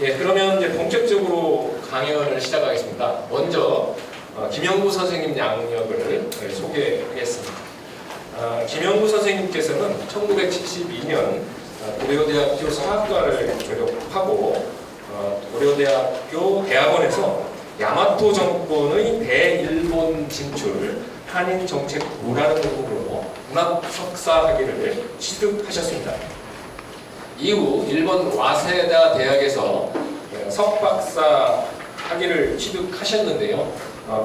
예, 그러면 이제 본격적으로 강연을 시작하겠습니다. 먼저 김영구 선생님 양력을 소개하겠습니다. 김영구 선생님께서는 1972년 고려대학교 사학과를 졸업하고 고려대학교 대학원에서 야마토 정권의 대일본 진출 한인 정책 문화라는 부분으로 문학 석사 학위를 취득하셨습니다. 이후 일본 와세다 대학에서 석박사 학위를 취득하셨는데요.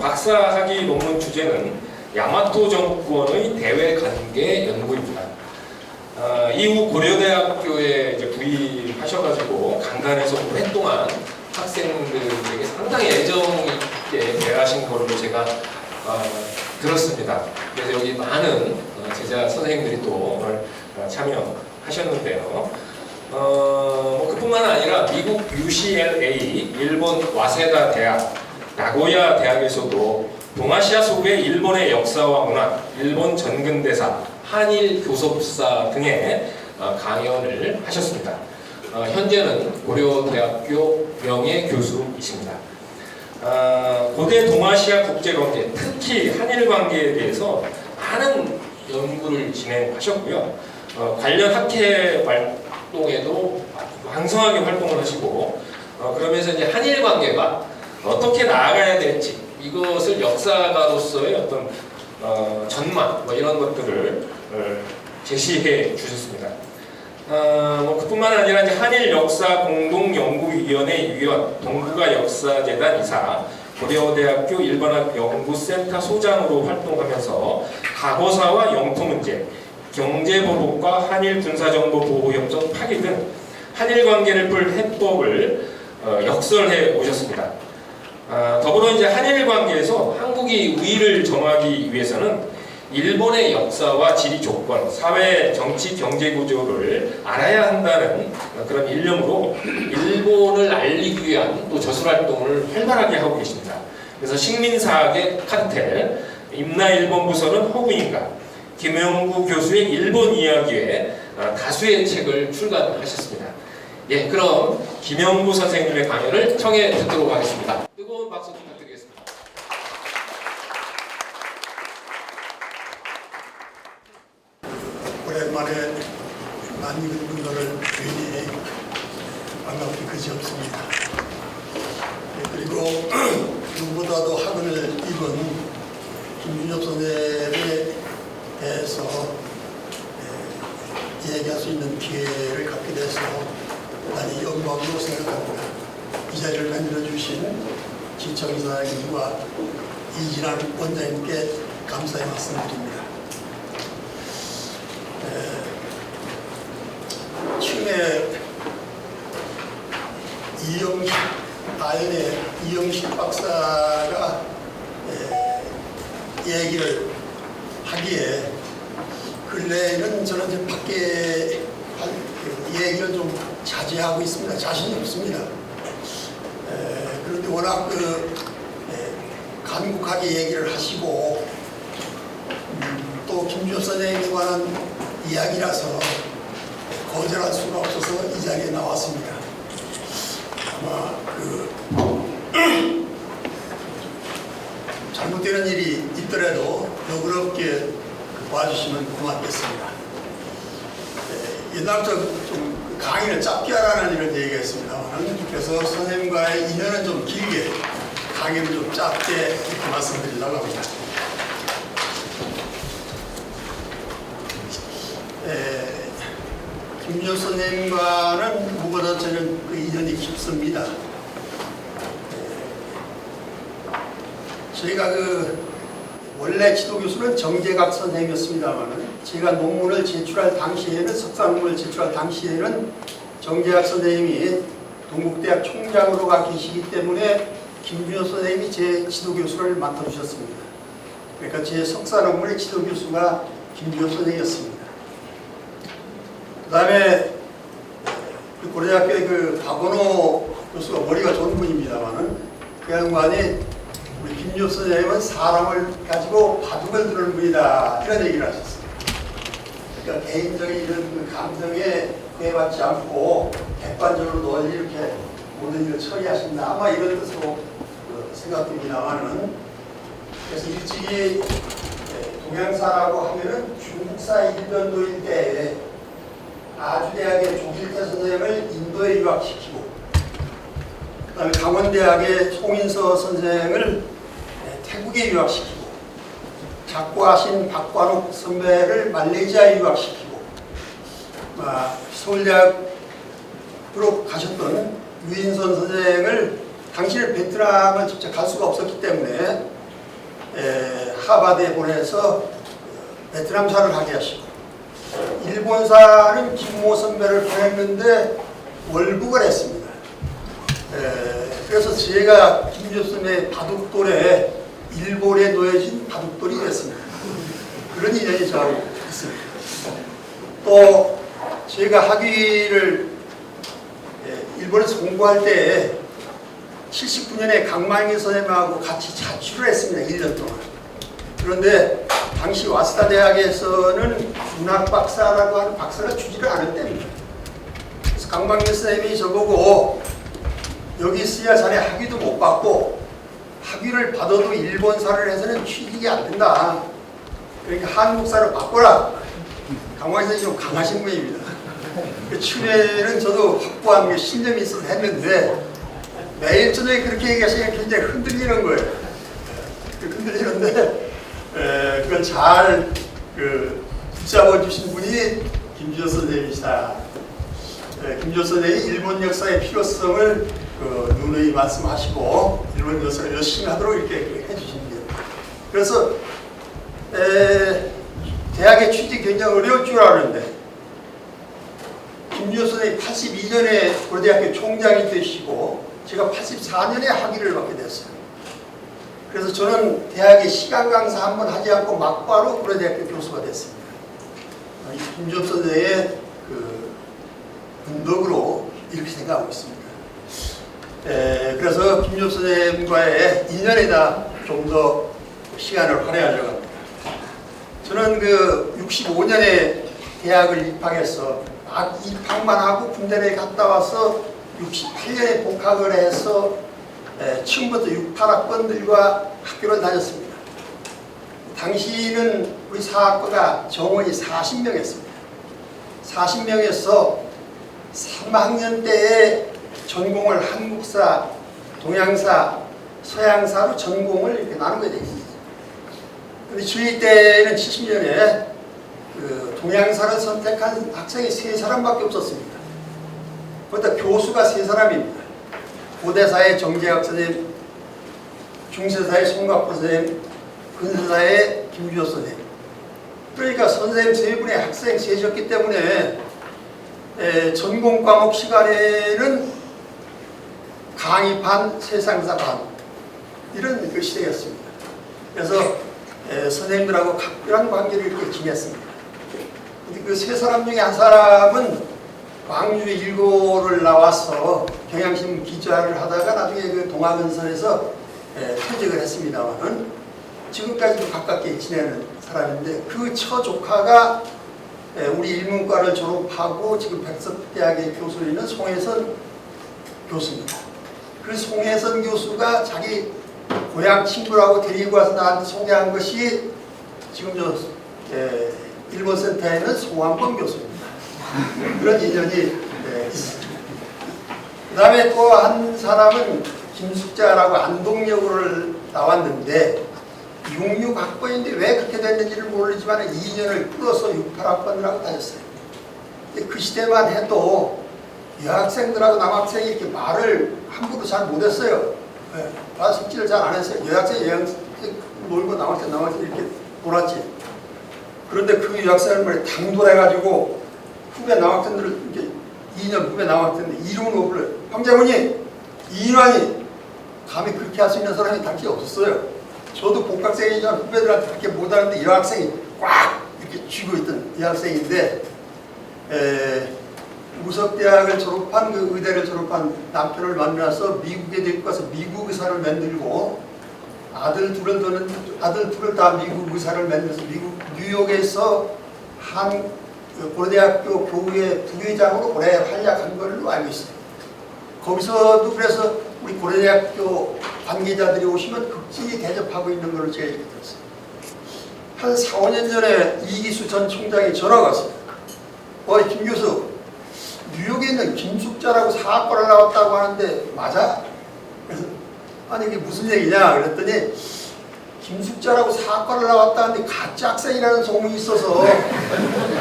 박사 학위 논문 주제는 야마토 정권의 대외 관계 연구입니다. 이후 고려대학교에 이제 부임하셔가지고 강단에서 오랫동안 학생들에게 상당히 애정 있게 대하신 걸로 제가 들었습니다. 그래서 여기 많은 제자 선생님들이 또 오늘 참여하셨는데요. 그뿐만 아니라 미국 UCLA, 일본 와세다 대학, 나고야 대학에서도 동아시아 속의 일본의 역사와 문화, 일본 전근대사, 한일 교섭사 등의 강연을 하셨습니다. 현재는 고려대학교 명예교수이십니다. 고대 동아시아 국제관계, 특히 한일 관계에 대해서 많은 연구를 진행하셨고요. 관련 학회 활동에도 왕성하게 활동을 하시고, 그러면서 이제 한일 관계가 어떻게 나아가야 될지, 이것을 역사가로서의 어떤 전망 이런 것들을 제시해 주셨습니다. 그뿐만 아니라 이제 한일 역사 공동연구위원회 위원, 동북아 역사재단 이사, 고려대학교 일본학 연구센터 소장으로 활동하면서 과거사와 영토 문제, 경제보복과 한일 군사정보보호협정 파기 등 한일 관계를 풀 해법을 역설해 오셨습니다. 더불어 이제 한일 관계에서 한국이 우위를 점하기 위해서는 일본의 역사와 지리 조건, 사회, 정치, 경제 구조를 알아야 한다는 그런 일념으로 일본을 알리기 위한 또 저술활동을 활발하게 하고 계십니다. 그래서 식민사학의 카르텔, 임나일본 부서는 허구인가, 김영구 교수의 일본 이야기에 다수의 책을 출간하셨습니다. 예, 그럼 김영구 선생님의 강연을 청해 듣도록 하겠습니다. 뜨거운 박수 부탁드리겠습니다. 오랜만에 많은 분들을 뵈니 반갑기 그지없습니다. 그리고 누구보다도 학원을 입은 김준엽 선생에 대해서 얘기할 수 있는 기회를 갖게 돼서 많이 영광으로 생각합니다. 이 자리를 만들어 주신 지청 이사님과 이진환 원장님께 감사의 말씀드립니다. 최근에 아연의 이영식 박사가 얘기를 하기에 근래에는 저는 이제 밖에 얘기를 좀 자제하고 있습니다. 자신이 없습니다. 그런데 워낙 간곡하게 얘기를 하시고 또 김준엽 선생님에 관한 이야기라서 거절할 수가 없어서 이 자리에 나왔습니다. 아마 잘못되는 일이 있더라도 너그럽게 봐주시면 고맙겠습니다. 옛날부터 좀 강의를 짧게 하라는 이런 얘기가 있습니다. 그래서 선생님과의 인연은 좀 길게, 강의를 좀 짧게 이렇게 말씀드리려고 합니다. 김준엽 선생님과는 무엇보다 저는 그 인연이 깊습니다. 저희가 원래 지도교수는 정재각 선생님이었습니다만 제가 논문을 제출할 당시에는, 석사 논문을 제출할 당시에는 정재각 선생님이 동국대학 총장으로 가 계시기 때문에 김준엽 선생님이 제 지도교수를 맡아주셨습니다. 그러니까 제 석사 논문의 지도교수가 김준엽 선생님이었습니다. 그 다음에 고려대학교의 박원호 교수가 머리가 좋은 분입니다만은 그 양반이 우리 김준엽 선생님은 사람을 가지고 바둑을 두는 분이다, 이런 얘기를 하셨어요. 그러니까 개인적인 이런 감정에 구애받지 않고 객관적으로 널리 이렇게 모든 일을 처리하신다. 아마 이런 뜻으로 생각됩니다만은, 그래서 일찍이 동양사라고 하면은 중국사 일변도일 때에 아주대학의 조길태 선생을 인도에 유학시키고, 그 다음에 강원대학의 송인서 선생을 태국에 유학시키고, 작고하신 박관옥 선배를 말레이시아에 유학시키고, 서울대학으로 가셨던 유인선 선생을 당시에 베트남을 직접 갈 수가 없었기 때문에 하버드에 보내서 베트남사를 하게 하시고, 일본사는 김모 선배를 보냈는데 월북을 했습니다. 그래서 제가 김조선의 바둑돌에 일본에 놓여진 바둑돌이 됐습니다. 그런 인연이 저하고 있습니다. 또 제가 학위를 일본에서 공부할 때 79년에 강만희 선생님하고 같이 자취를 했습니다. 1년 동안. 그런데 당시 와스다 대학에서는 문학 박사라고 하는 박사를 주지를 않을 때입니다. 그래서 강만희 선생님이 저보고 여기 있어야 자네 학위도 못 받고 학위를 받아도 일본사를 해서는 취직이 안 된다. 그러니까 한국사로 바꿔라. 강만희 선생님이 좀 강하신 분입니다. 그 처음에는 저도 확고한 게 신념이 있어서 했는데 매일 저녁에 그렇게 얘기하시니까 굉장히 흔들리는 거예요. 흔들리는데 그걸 잘 붙잡아 주신 분이 김주호 선생님이시다. 김주호 선생님이 일본 역사의 필요성을 누누이 말씀하시고 일본 역사를 열심히 하도록 이렇게 해주십니다. 그래서 대학에 취직이 굉장히 어려울 줄 알았는데 김주호 선생님이 82년에 고려대학교 총장이 되시고 제가 84년에 학위를 받게 됐어요. 그래서 저는 대학에 시간 강사 한 번 하지 않고 막바로 고려대학교 교수가 됐습니다. 이 김주호 선생의 운덕으로 이렇게 생각하고 있습니다. 그래서 김주호 선생님과의 인연에다 좀 더 시간을 할애하려고 합니다. 저는 65년에 대학을 입학해서 입학만 하고 군대를 갔다 와서 68년에 복학을 해서 처음부터 6, 8학번들과 학교를 다녔습니다. 당시는 우리 사학과가 정원이 40명이었습니다. 40명에서 3학년 때에 전공을 한국사, 동양사, 서양사로 전공을 이렇게 나누게 되어 있었어요. 그런데 저희 때는 70년에 동양사를 선택한 학생이 3사람밖에 없었습니다. 거기다 교수가 3사람입니다. 고대사의 정재학 선생님, 중세사의 송갑호 선생님, 근세사의 김주호 선생님. 그러니까 선생님 3분의 학생 셋이었기 때문에 전공 과목 시간에는 강의 반, 세상사 반 이런 시대였습니다. 그래서 선생님들하고 각별한 관계를 이렇게 지냈습니다. 근데 그 3사람 중에 한 사람은 광주 일고를 나와서 경향신문 기자를 하다가 나중에 그 동아건설에서 퇴직을 했습니다만은 지금까지도 가깝게 지내는 사람인데 그 처조카가 우리 일문과를 졸업하고 지금 백석대학의 교수로 있는 송혜선 교수입니다. 그 송혜선 교수가 자기 고향 친구라고 데리고 와서 나한테 소개한 것이 지금 일본 센터에 있는 송한범 교수입니다. 그런 인연이 있습니다. 그 다음에 또 한 사람은 김숙자라고 안동여고를 나왔는데 66학번인데 왜 그렇게 됐는지를 모르지만 2년을 풀어서 68학번이라고 다녔어요. 근데 그 시대만 해도 여학생들하고 남학생이 이렇게 말을 함부로 잘 못했어요. 다 숙지를 잘 안 했어요. 여학생 놀고 남학생 이렇게 놀았지. 그런데 그 여학생을 말이 당돌해가지고 후배 남학생들을 이렇게 2년 후배 남학생들 이름을 못 불러요. 황장훈이 이인환이 감히 그렇게 할 수 있는 사람이 당시 없었어요. 저도 복학생이지만 후배들한테 그렇게 못하는데 이 여학생이 꽉 이렇게 쥐고 있던 여학생인데 우석대학을 졸업한 그 의대를 졸업한 남편을 만나서 미국에 데리고 가서 미국 의사를 만들고 아들 둘을 다 미국 의사를 만들어서 미국 뉴욕에서 한 고려대학교 교우의 부회장으로 오래 활약한 걸로 알고 있어요. 거기서도 그래서 우리 고려대학교 관계자들이 오시면 극진히 대접하고 있는 걸로 제가 얘기 들었어요. 한 4, 5년 전에 이기수 전 총장이 전화가 왔어요. 김 교수, 뉴욕에 있는 김숙자라고 사학과를 나왔다고 하는데 맞아? 그래서 아니 이게 무슨 얘기냐 그랬더니 김숙자라고 사학과를 나왔다는데 가짜 학생이라는 소문이 있어서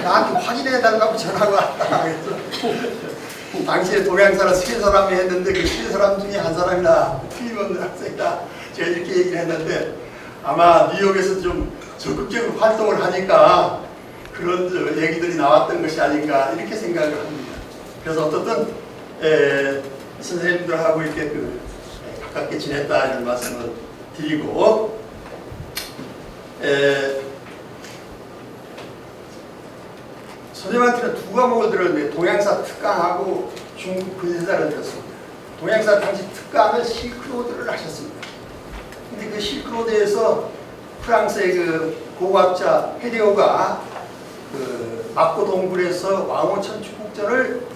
나한테 확인해달라고 전화가 왔다. 그래서 당시에 동양사를 3사람이 했는데 그 3사람 중에 한 사람이나 틀림없는 학생이다. 제가 이렇게 얘기를 했는데 아마 뉴욕에서 좀 적극적으로 활동을 하니까 그런 얘기들이 나왔던 것이 아닌가 이렇게 생각을 합니다. 그래서 어떻든 선생님들하고 이렇게 가깝게 지냈다 이런 말씀을 드리고 선생님한테는 2과목을 들었는데 동양사 특강하고 중국 근세사를 들었습니다. 동양사 당시 특강을 실크로드를 하셨습니다. 근데 그 실크로드에서 프랑스의 그 고고학자 헤리오가 그 마코 동굴에서 왕호천 축국전을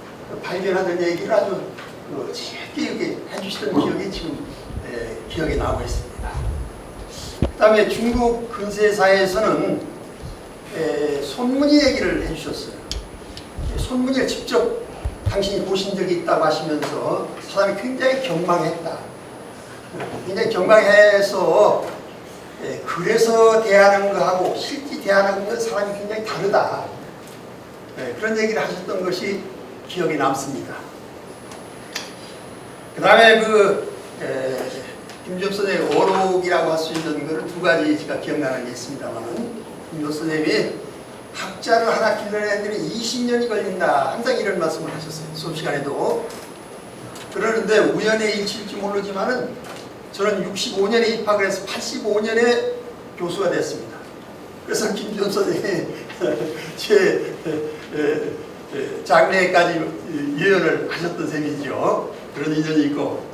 발견하던 얘기를 아주 재밌게 해주시던 기억이 지금 기억에 나고 있습니다. 그 다음에 중국 근세사에서는 손문희 얘기를 해주셨어요. 손문희를 직접 당신이 보신 적이 있다고 하시면서 사람이 굉장히 경망했다. 굉장히 경망해서 그래서 대하는 거하고 실제 대하는 건 사람이 굉장히 다르다. 그런 얘기를 하셨던 것이 기억에 남습니다. 그 다음에 김주엽 선생님의 어록이라고 할 수 있는 것을 2가지 제가 기억나는 게 있습니다만 김주엽 선생님이 학자를 하나 길러내는데 20년이 걸린다. 항상 이런 말씀을 하셨어요. 수업 시간에도. 그러는데 우연의 일치일지 모르지만은 저는 65년에 입학을 해서 85년에 교수가 됐습니다. 그래서 김주엽 선생님이 제 장래까지 예언을 하셨던 셈이죠. 그런 인연이 있고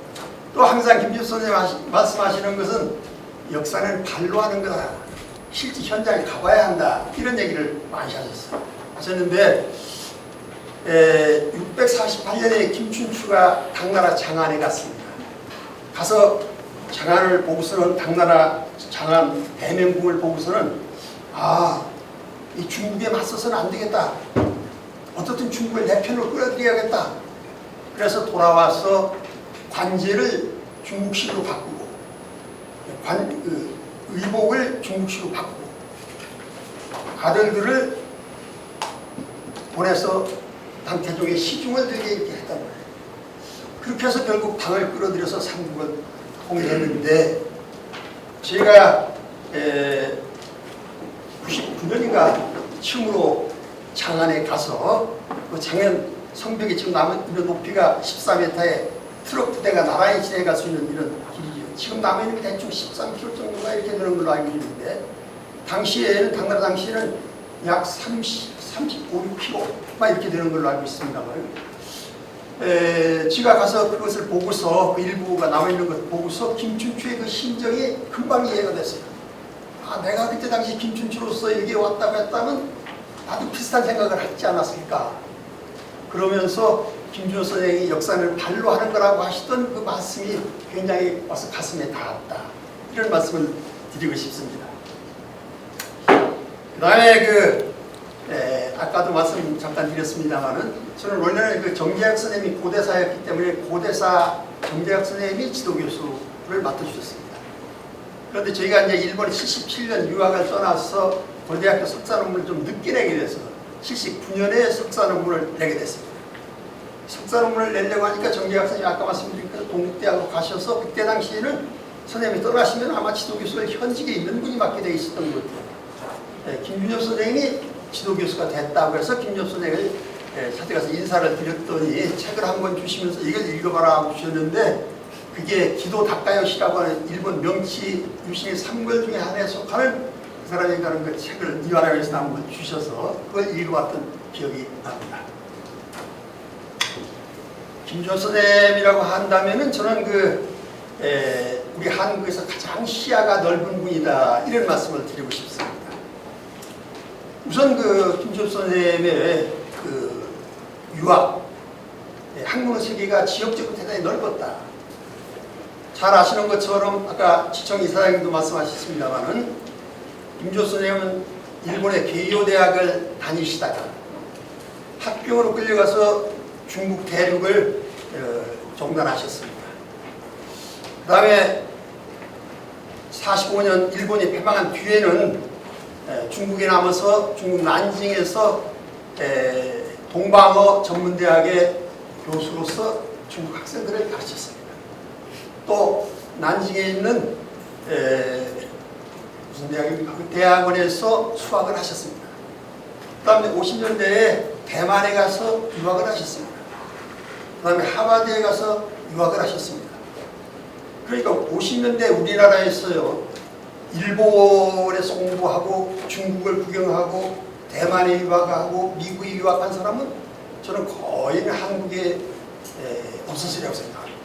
또 항상 김주엽 선생님 말씀하시는 것은 역사는 발로 하는 거다. 실제 현장에 가봐야 한다. 이런 얘기를 많이 하셨는데 648년에 김춘추가 당나라 장안에 갔습니다. 가서 장안을 보고서는 당나라 장안 대명궁을 보고서는 이 중국에 맞서서는 안 되겠다. 어떻든 중국을 내 편으로 끌어들여야겠다. 그래서 돌아와서 관제를 중국식으로 바꾸고 의복을 중국식으로 바꾸고 아들들을 보내서 당태종의 시중을 들게 이렇게 했단 말이에요. 그렇게 해서 결국 당을 끌어들여서 삼국을 통일했는데 제가 99년인가 처음으로 장안에 가서 그 장안 성벽이 지금 남아있는 높이가 14m에 트럭 부대가 나란히 지나갈 수 있는 이런 길이죠. 지금 남아있는 게 대충 13km 정도가 이렇게 되는 걸로 알고 있는데 당시에는 당나라 당시에는 약 35, 6km만 이렇게 되는 걸로 알고 있습니다만 제가 가서 그것을 보고서 그 일부가 남아있는 것을 보고서 김춘추의 그 심정이 금방 이해가 됐어요. 내가 그때 당시 김춘추로서 여기에 왔다고 했다면 나도 비슷한 생각을 하지 않았을까. 그러면서 김주엽 선생이 역사를 발로 하는 거라고 하시던 그 말씀이 굉장히 와서 가슴에 닿았다. 이런 말씀을 드리고 싶습니다. 그 다음에 아까도 말씀 잠깐 드렸습니다만은 저는 원래는 그 정재학 선생님이 고대사였기 때문에 고대사 정재학 선생님이 지도교수를 맡아주셨습니다. 그런데 저희가 이제 일본에 77년 유학을 떠나서 고대학교 석사 논문을 좀 늦게 내게 돼서 79년에 석사 논문을 내게 됐습니다. 석사 논문을 내려고 하니까 정재학 선생님이 아까 말씀드린 그 동국대학으로 가셔서 그때 당시에는 선생님이 떠나시면 아마 지도교수를 현직에 있는 분이 맡게 되어 있었던 것 같아요. 김준엽 선생님이 지도교수가 됐다고 해서 김준엽 선생을 찾아가서 인사를 드렸더니 책을 한 권 주시면서 이걸 읽어봐라 하고 주셨는데 그게 기도 다카요시라고 하는 일본 명치 유신의 3권 중에 하나에 속하는 그 사람이 가는 그 책을 이완하여서 한 권 주셔서 그걸 읽어봤던 기억이 납니다. 김준엽 선생님이라고 한다면은 저는 우리 한국에서 가장 시야가 넓은 분이다 이런 말씀을 드리고 싶습니다. 우선 김준엽 선생님의 유학 학문 세계가 지역적으로 대단히 넓었다. 잘 아시는 것처럼 아까 지청 이사장님도 말씀하셨습니다마는 김조 선생님은 일본의 게이오 대학을 다니시다가 합병으로 끌려가서 중국 대륙을 종단하셨습니다. 그 다음에 45년 일본이 패망한 뒤에는 중국에 남아서 중국 난징에서 동방어 전문대학의 교수로서 중국 학생들을 가르쳤습니다. 또 난징에 있는 무슨 대학입니까? 그 대학원에서 수학을 하셨습니다. 그 다음에 50년대에 대만에 가서 유학을 하셨습니다. 그 다음에 하버드에 가서 유학을 하셨습니다. 그러니까 50년대 우리나라에서요, 일본에서 공부하고 중국을 구경하고 대만에 유학하고 미국에 유학한 사람은 저는 거의 한국에 없었으리라고 생각합니다.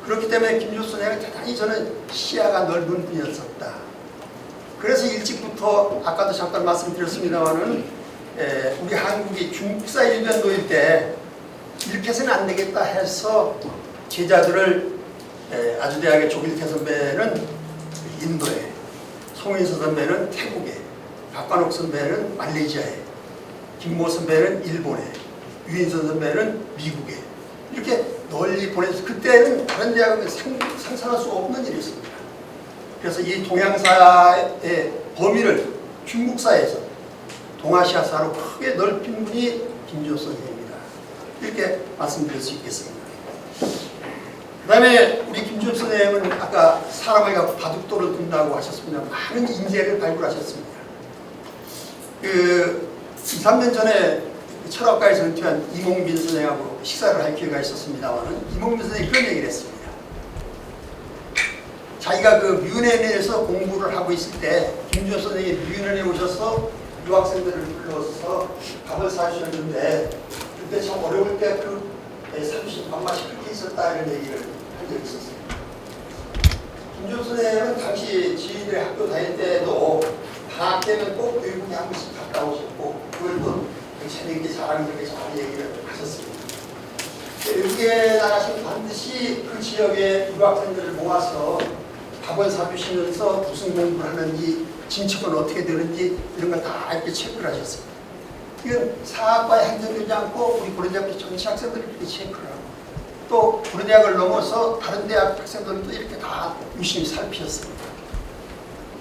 그렇기 때문에 김조 선생은 대단히 저는 시야가 넓은 분이었었다. 그래서 일찍부터 아까도 잠깐 말씀드렸습니다마는 우리 한국이 중국사 일변 놓일 때 이렇게 해서는 안 되겠다 해서 제자들을 아주대학의 조길태 선배는 인도에, 송인서 선배는 태국에, 박관옥 선배는 말레이시아에, 김모 선배는 일본에, 유인선 선배는 미국에 이렇게 널리 보내서 그때는 다른 대학은 상상할 수 없는 일이었습니다. 그래서 이 동양사의 범위를 중국사에서 동아시아사로 크게 넓힌 분이 김조 선생입니다. 이렇게 말씀드릴 수 있겠습니다. 그 다음에 우리 김조 선생님은 아까 사람을 갖고 바둑돌을 둔다고 하셨습니다. 많은 인재를 발굴하셨습니다. 2, 3년 전에 철학과에서 은퇴한 이몽빈 선생하고 식사를 할 기회가 있었습니다만 이몽빈 선생이 그런 얘기를 했습니다. 자기가 그 뮌헨에서 공부를 하고 있을 때 김조 선생이 뮌헨에 오셔서 유학생들을 불러서 밥을 사주셨는데 그때 참 어려울 때 그 30만마씩 그렇게 있었다 이런 얘기를 한 적이 있었어요. 김조 선생은 당시 지인들의 학교 다닐 때도 방학 때는 꼭 외국에 한 번씩 갔다 오셨고 그걸 또 재미있게 잘하는 그렇게 잘 얘기를 하셨습니다. 외국에 나가시면 반드시 그 지역의 유학생들을 모아서 밥을 사주시면서 무슨 공부를 하는지 진척은 어떻게 되는지 이런 걸 다 이렇게 체크를 하셨습니다. 이건 사학과에 한정되지 않고 우리 고려대학교 전체 학생들이 이렇게 체크를 하고 또 고려대학을 넘어서 다른 대학 학생들도 이렇게 다 유심히 살피셨습니다.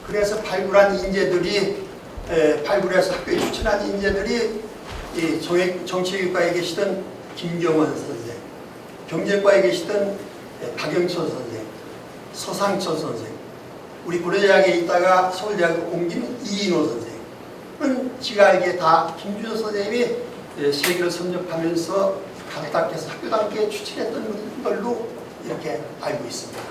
그래서 발굴한 인재들이 발굴해서 학교에 추천한 인재들이 이 정치교육과에 계시던 김경원 선생, 경제과에 계시던 박영철 선생, 서상철 선생, 우리 고려대학에 있다가 서울대학에 옮긴 이인호 선생은 제가 알기에 다 김준호 선생님이 세계를 섭렵하면서 가닥해서 학교 단계에 추천했던 걸로 이렇게 알고 있습니다.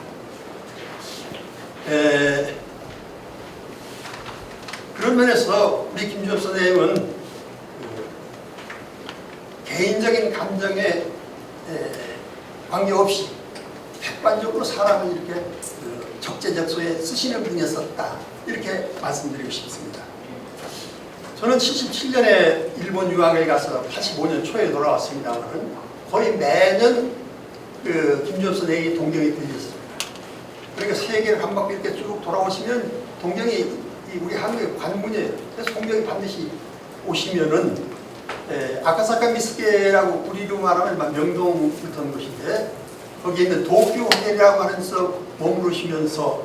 그런 면에서 우리 김준호 선생님은 개인적인 감정에 관계없이 객관적으로 사람을 이렇게 적재적소에 쓰시는 분이었었다. 이렇게 말씀드리고 싶습니다. 저는 77년에 일본 유학을 가서 85년 초에 돌아왔습니다만 거의 매년 김준호 선생님이 동경에 들렸습니다. 그러니까 세계를 한 바퀴 이렇게 쭉 돌아오시면 동경이 우리 한국의 관문이에요. 그래서 동경이 반드시 오시면은 아카사카 미스케라고 우리로 말하면 명동 같은 곳인데 거기에 있는 도쿄 호텔이라고 하면서 머무르시면서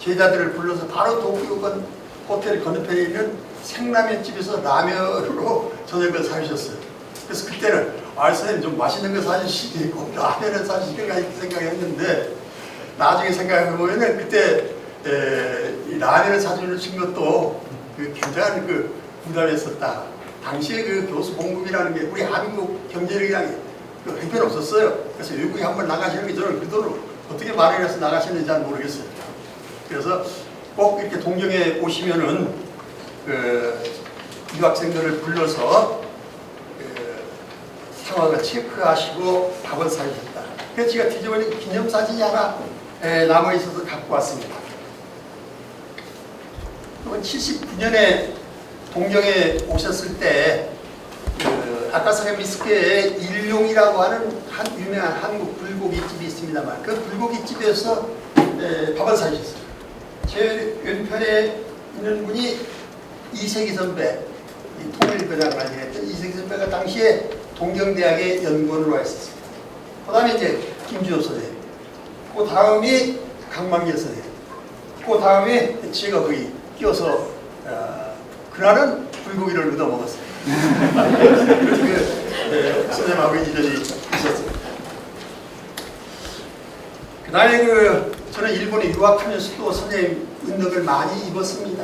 제자들을 불러서 바로 도쿄 호텔 건너편에 있는 생라면집에서 라면으로 저녁을 사주셨어요. 그래서 그때는 선생님 좀 맛있는 거 사주시고 라면을 사주시는가 이렇게 생각했는데 나중에 생각해보면 그때 이 라면을 사주신 것도 굉장한 부담이었었다. 당시에 교수 봉급이라는 게 우리 한국 경제력이랑 형편없었어요. 그래서 외국에 한번 나가시는 게 저는 그 돈을 어떻게 마련해서 나가시는지 잘 모르겠어요. 그래서 꼭 이렇게 동경에 오시면은 유학생들을 불러서 상황을 체크하시고 밥을 사주셨다. 그래서 제가 뒤집어진 기념사진이 하나 남아있어서 갖고 왔습니다. 79년에 동경에 오셨을 때 아카사카 미스케에 일용이라고 하는 한 유명한 한국 불고기집이 있습니다만 그 불고기집에서 밥을 사주셨어요. 제 왼편에 있는 분이 이세기 선배, 통일교장을 지냈던 이세기 선배가 당시에 동경대학의 연구원으로 와 있었어요. 그 다음에 이제 김주엽 선생님, 그 다음이 강만길 선생님, 그 다음에 제가 거기 끼어서 그날은 불고기를 얻어 먹었어요. 그 선생님하고 인연이 있었어요. 그날에 저는 일본에 유학하면서도 선생님 은덕을 많이 입었습니다.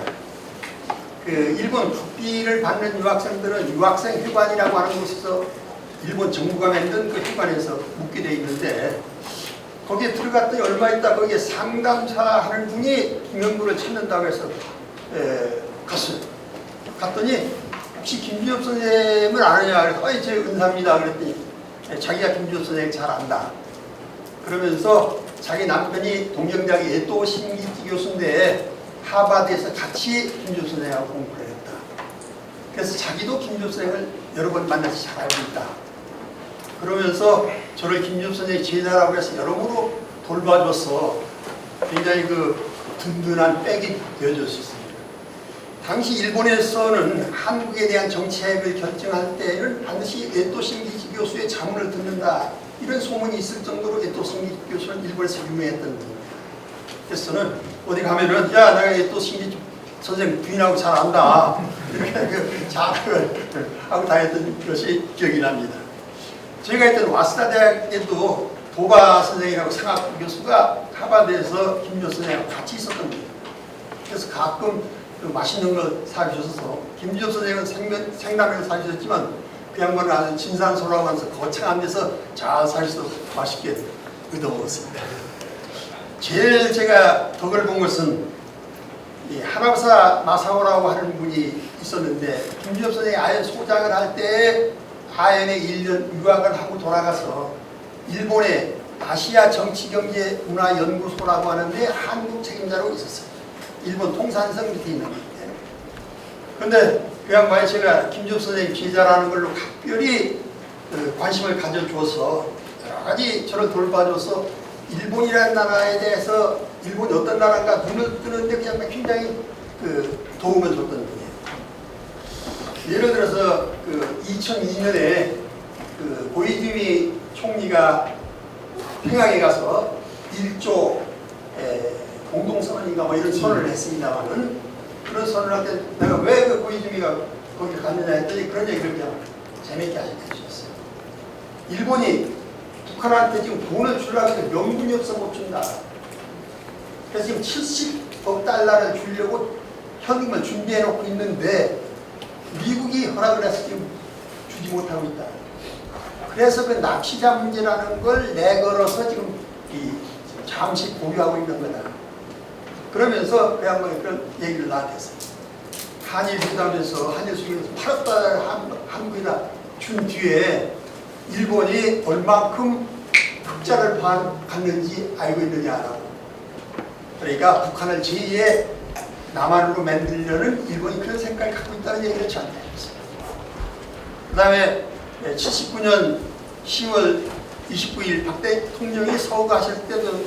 그 일본 국비를 받는 유학생들은 유학생 회관이라고 하는 곳에서 일본 정부가 만든 그 회관에서 묵게 돼 있는데 거기에 들어갔더니 얼마 있다 거기에 상담사 하는 분이 김영구를 찾는다고 해서 갔어요. 갔더니 혹시 김주엽 선생님을 아느냐 그래서 아니 제 은사입니다 그랬더니 자기가 김주엽 선생님 잘 안다 그러면서 자기 남편이 동경대학의 에또 신기지 교수인데 하버드에서 같이 김주엽 선생님하고 공부를 했다. 그래서 자기도 김주엽 선생님을 여러 번 만나서 잘 알고 있다. 그러면서 저를 김주엽 선생님이 제자라고 해서 여러모로 돌봐줘서 굉장히 그 든든한 백이 되어줄 수 있습니다. 당시 일본에서는 한국에 대한 정책을 결정할 때는 반드시 에또 신기지 교수의 자문을 듣는다. 이런 소문이 있을 정도로 에또 신기지 교수는 일본에서 유명했던 분입니다. 그래서 저는 어디 가면은 야 내가 에또 신기지 선생님 부인하고 잘 안다. 이렇게 그 자랑을 하고 다녔던 것이 기억이 납니다. 제가 있던 와스다 대학에도 도바 선생이라고 상학 교수가 하버드에서 김주엽 선생님하고 같이 있었던 거예요. 그래서 가끔 맛있는 거 사주셔서 김주엽 선생님은 생라면을 사주셨지만 그 양반은 아주 진산소라고 하면서 거창한 데서 잘 사주셔서 맛있게 얻어먹었습니다. 제일 제가 덕을 본 것은 이 하나부사 마사오라고 하는 분이 있었는데 김주엽 선생이 아연 소장을 할 때 아연에 1년 유학을 하고 돌아가서 일본의 아시아 정치경제문화연구소라고 하는데 한국 책임자로 있었어요. 일본 통산성 밑에 있는 건데. 그런데 그 양반이 제가 김주엽 선생님 제자라는 걸로 각별히 관심을 가져줘서 여러 가지 저를 돌봐줘서 일본이라는 나라에 대해서 일본이 어떤 나라인가 눈을 뜨는데 그냥 굉장히 도움을 줬던 분이에요. 예를 들어서 2002년에 고이즈미 총리가 평양에 가서 1조 공동선언인가 뭐 이런 선언을 했습니다만은 그런 선언을 할 때 내가 왜 그 고이즈미가 거기 갔느냐 했더니 그런 얘기를 그냥 재밌게 해주셨어요. 일본이 북한한테 지금 돈을 주려고 해서 명분이 없어 못 준다. 그래서 지금 70억 달러를 주려고 현금을 준비해 놓고 있는데 미국이 허락을 해서 지금 주지 못하고 있다. 그래서 그 납치자 문제라는 걸 내걸어서 지금 잠시 보류하고 있는 거다. 그러면서 그 양반이 그런 얘기를 나한테 했어요. 한일 회담에서 한일 수교에서 8억 달러를 한국이나 준 뒤에 일본이 얼만큼 흑자를 갖는지 알고 있느냐라고. 그러니까 북한을 제2의 남한으로 만들려는 일본이 그런 생각을 갖고 있다는 얘기를 저한테 했어요. 그 다음에 79년 10월 29일 박 대통령이 서울 가실 때도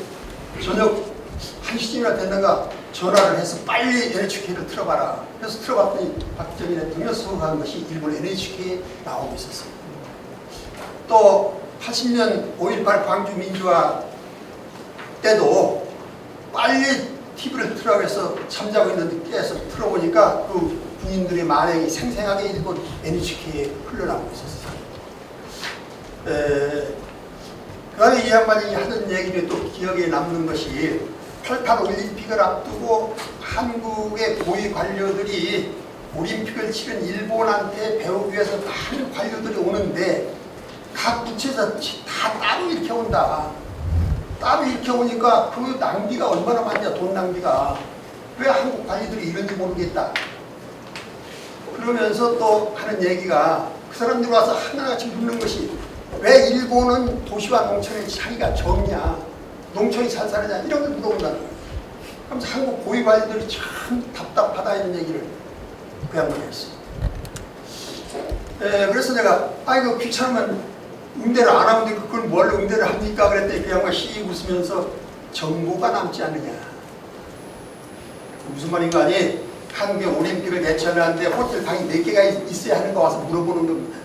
저녁 1시쯤이나 됐는가 전화를 해서 빨리 NHK를 틀어봐라. 그래서 틀어봤더니 박정희 대통령이 서울 간 것이 일본 NHK에 나오고 있었어요. 또 80년 5.18 광주 민주화 때도 빨리 TV를 틀라고 해서 잠자고 있는데 깨서 틀어보니까 그 군인들의 만행이 생생하게 일본 NHK에 흘러나오고 있었어요. 그 다음에 이 양반이 하던 얘기는 또 기억에 남는 것이 88 올림픽을 앞두고 한국의 고위 관료들이 올림픽을 치른 일본한테 배우기 위해서 많은 관료들이 오는데 각 부처에서 다 따로 이렇게 온다. 따로 이렇게 오니까 그 낭비가 얼마나 많냐, 돈 낭비가. 왜 한국 관리들이 이런지 모르겠다. 그러면서 또 하는 얘기가 그 사람들이 와서 하나같이 묻는 것이 왜 일본은 도시와 농촌의 차이가 적냐, 농촌이 잘 사느냐 이런 걸 물어본다는 거예요. 그러면서 한국 고위 관리들이 참 답답하다 이런 얘기를 그 양반이 했어요. 그래서 내가 이거 귀찮으면 응대를 안 하면 돼. 그걸 뭘 응대를 합니까? 그랬더니 그 양반 씩 웃으면서 정보가 남지 않느냐. 무슨 말인가 하니 한국의 올림픽을 개최하는데 호텔 방이 몇 개가 있어야 하는 거 와서 물어보는 겁니다.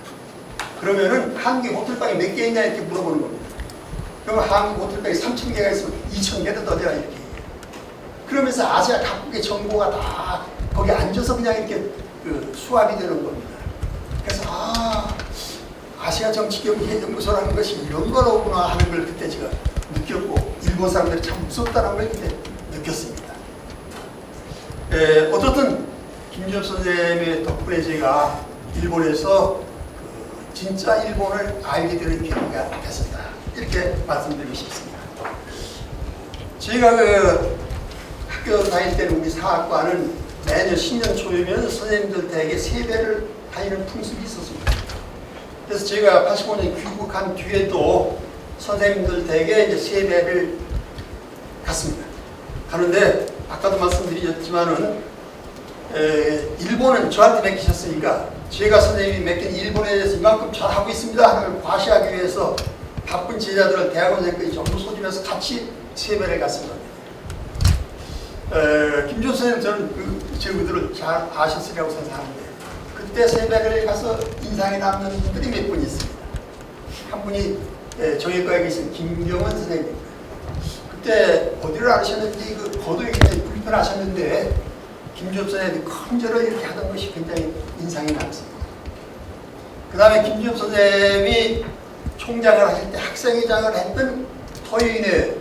그러면은 한국의 호텔 방이 몇 개 있냐 이렇게 물어보는 겁니다. 그러면 한국 호텔 방이 3,000개가 있으면 2,000개도 더 되라 이렇게. 그러면서 아시아 각국의 정보가 다 거기 앉아서 그냥 이렇게 수합이 되는 겁니다. 그래서 아시아 정치경제연구소라는 것이 이런 거로구나 하는 걸 그때 제가 느꼈고 일본 사람들이 참 무섭다는 걸 그때 느꼈습니다. 어쨌든 김주엽 선생님의 덕분에 제가 일본에서 진짜 일본을 알게 되는 계기가 됐었다. 이렇게 말씀드리고 싶습니다. 제가 학교 다닐 때는 우리 사학과는 매년 신년 초이면 선생님들 댁에 세배를 다니는 풍습이 있었습니다. 그래서 제가 85년 귀국한 뒤에도 선생님들 댁에 이제 세배를 갔습니다. 가는데 아까도 말씀드렸지만은 일본은 저한테 맡기셨으니까 제가 선생님이 맡긴 일본에 대해서 이만큼 잘하고 있습니다 하는 걸 과시하기 위해서 바쁜 제자들을 대학원생까지 전부 소집해서 같이 세배를 갔습니다. 김주엽 선생님 저는 제 의도를 잘 아셨으리라고 생각하는데 그때 세배를 가서 인상이 남는 분들이 몇 분 있습니다. 한 분이 정형외과에 계신 김경원 선생님. 그때 어디를 아셨는지 거동이 굉장히 불편하셨는데 김주엽 선생님이 큰 절을 이렇게 하던 것이 굉장히 인상이 남습니다. 그 다음에 김주엽 선생님이 총장을 하실 때 학생회장을 했던 토요일에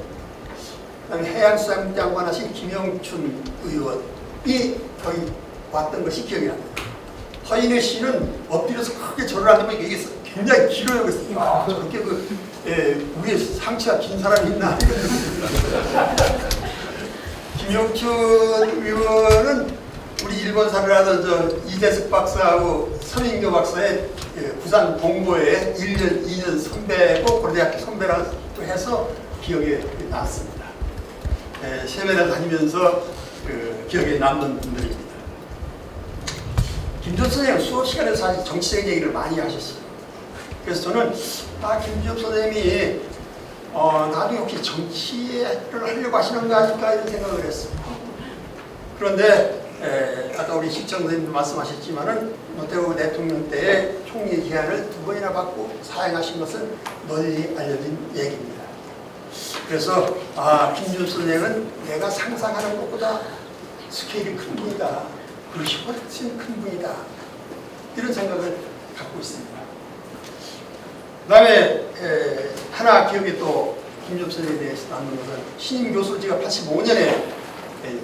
그다음에 해양수산장관 하신 김영춘 의원이 거기 왔던 것이 기억이 납니다. 허인혜 씨는 엎드려서 크게 절을 하면 이게 굉장히 길어요. 그래서 저렇게 우리 상체가 긴 사람이 있나? 김영춘 의원은 우리 일본사를 하던 이재석 박사하고 서민교 박사의 부산 동고에 1년, 2년 선배고 고려대학교 선배라고 해서 기억에 남습니다. 세배를 다니면서 기억에 남는 분들입니다. 김주엽 선생님은 수업 시간에 사실 정치적인 얘기를 많이 하셨어요. 그래서 저는 김주엽 선생님이 나중에 혹시 정치를 하려고 하시는 거 아닐까 이런 생각을 했습니다. 그런데 아까 우리 시청 선생님도 말씀하셨지만은 노태우 대통령 때의 총리 기한을 2번이나 받고 사행하신 것은 널리 알려진 얘기입니다. 그래서 김주엽 선생은 내가 상상하는 것보다 스케일이 큰 분이다. 그것이 훨씬 큰 분이다. 이런 생각을 갖고 있습니다. 그 다음에 하나 기억에 또 김주엽 선생님에 대해서 남는 것은 신임 교수를 제가 85년에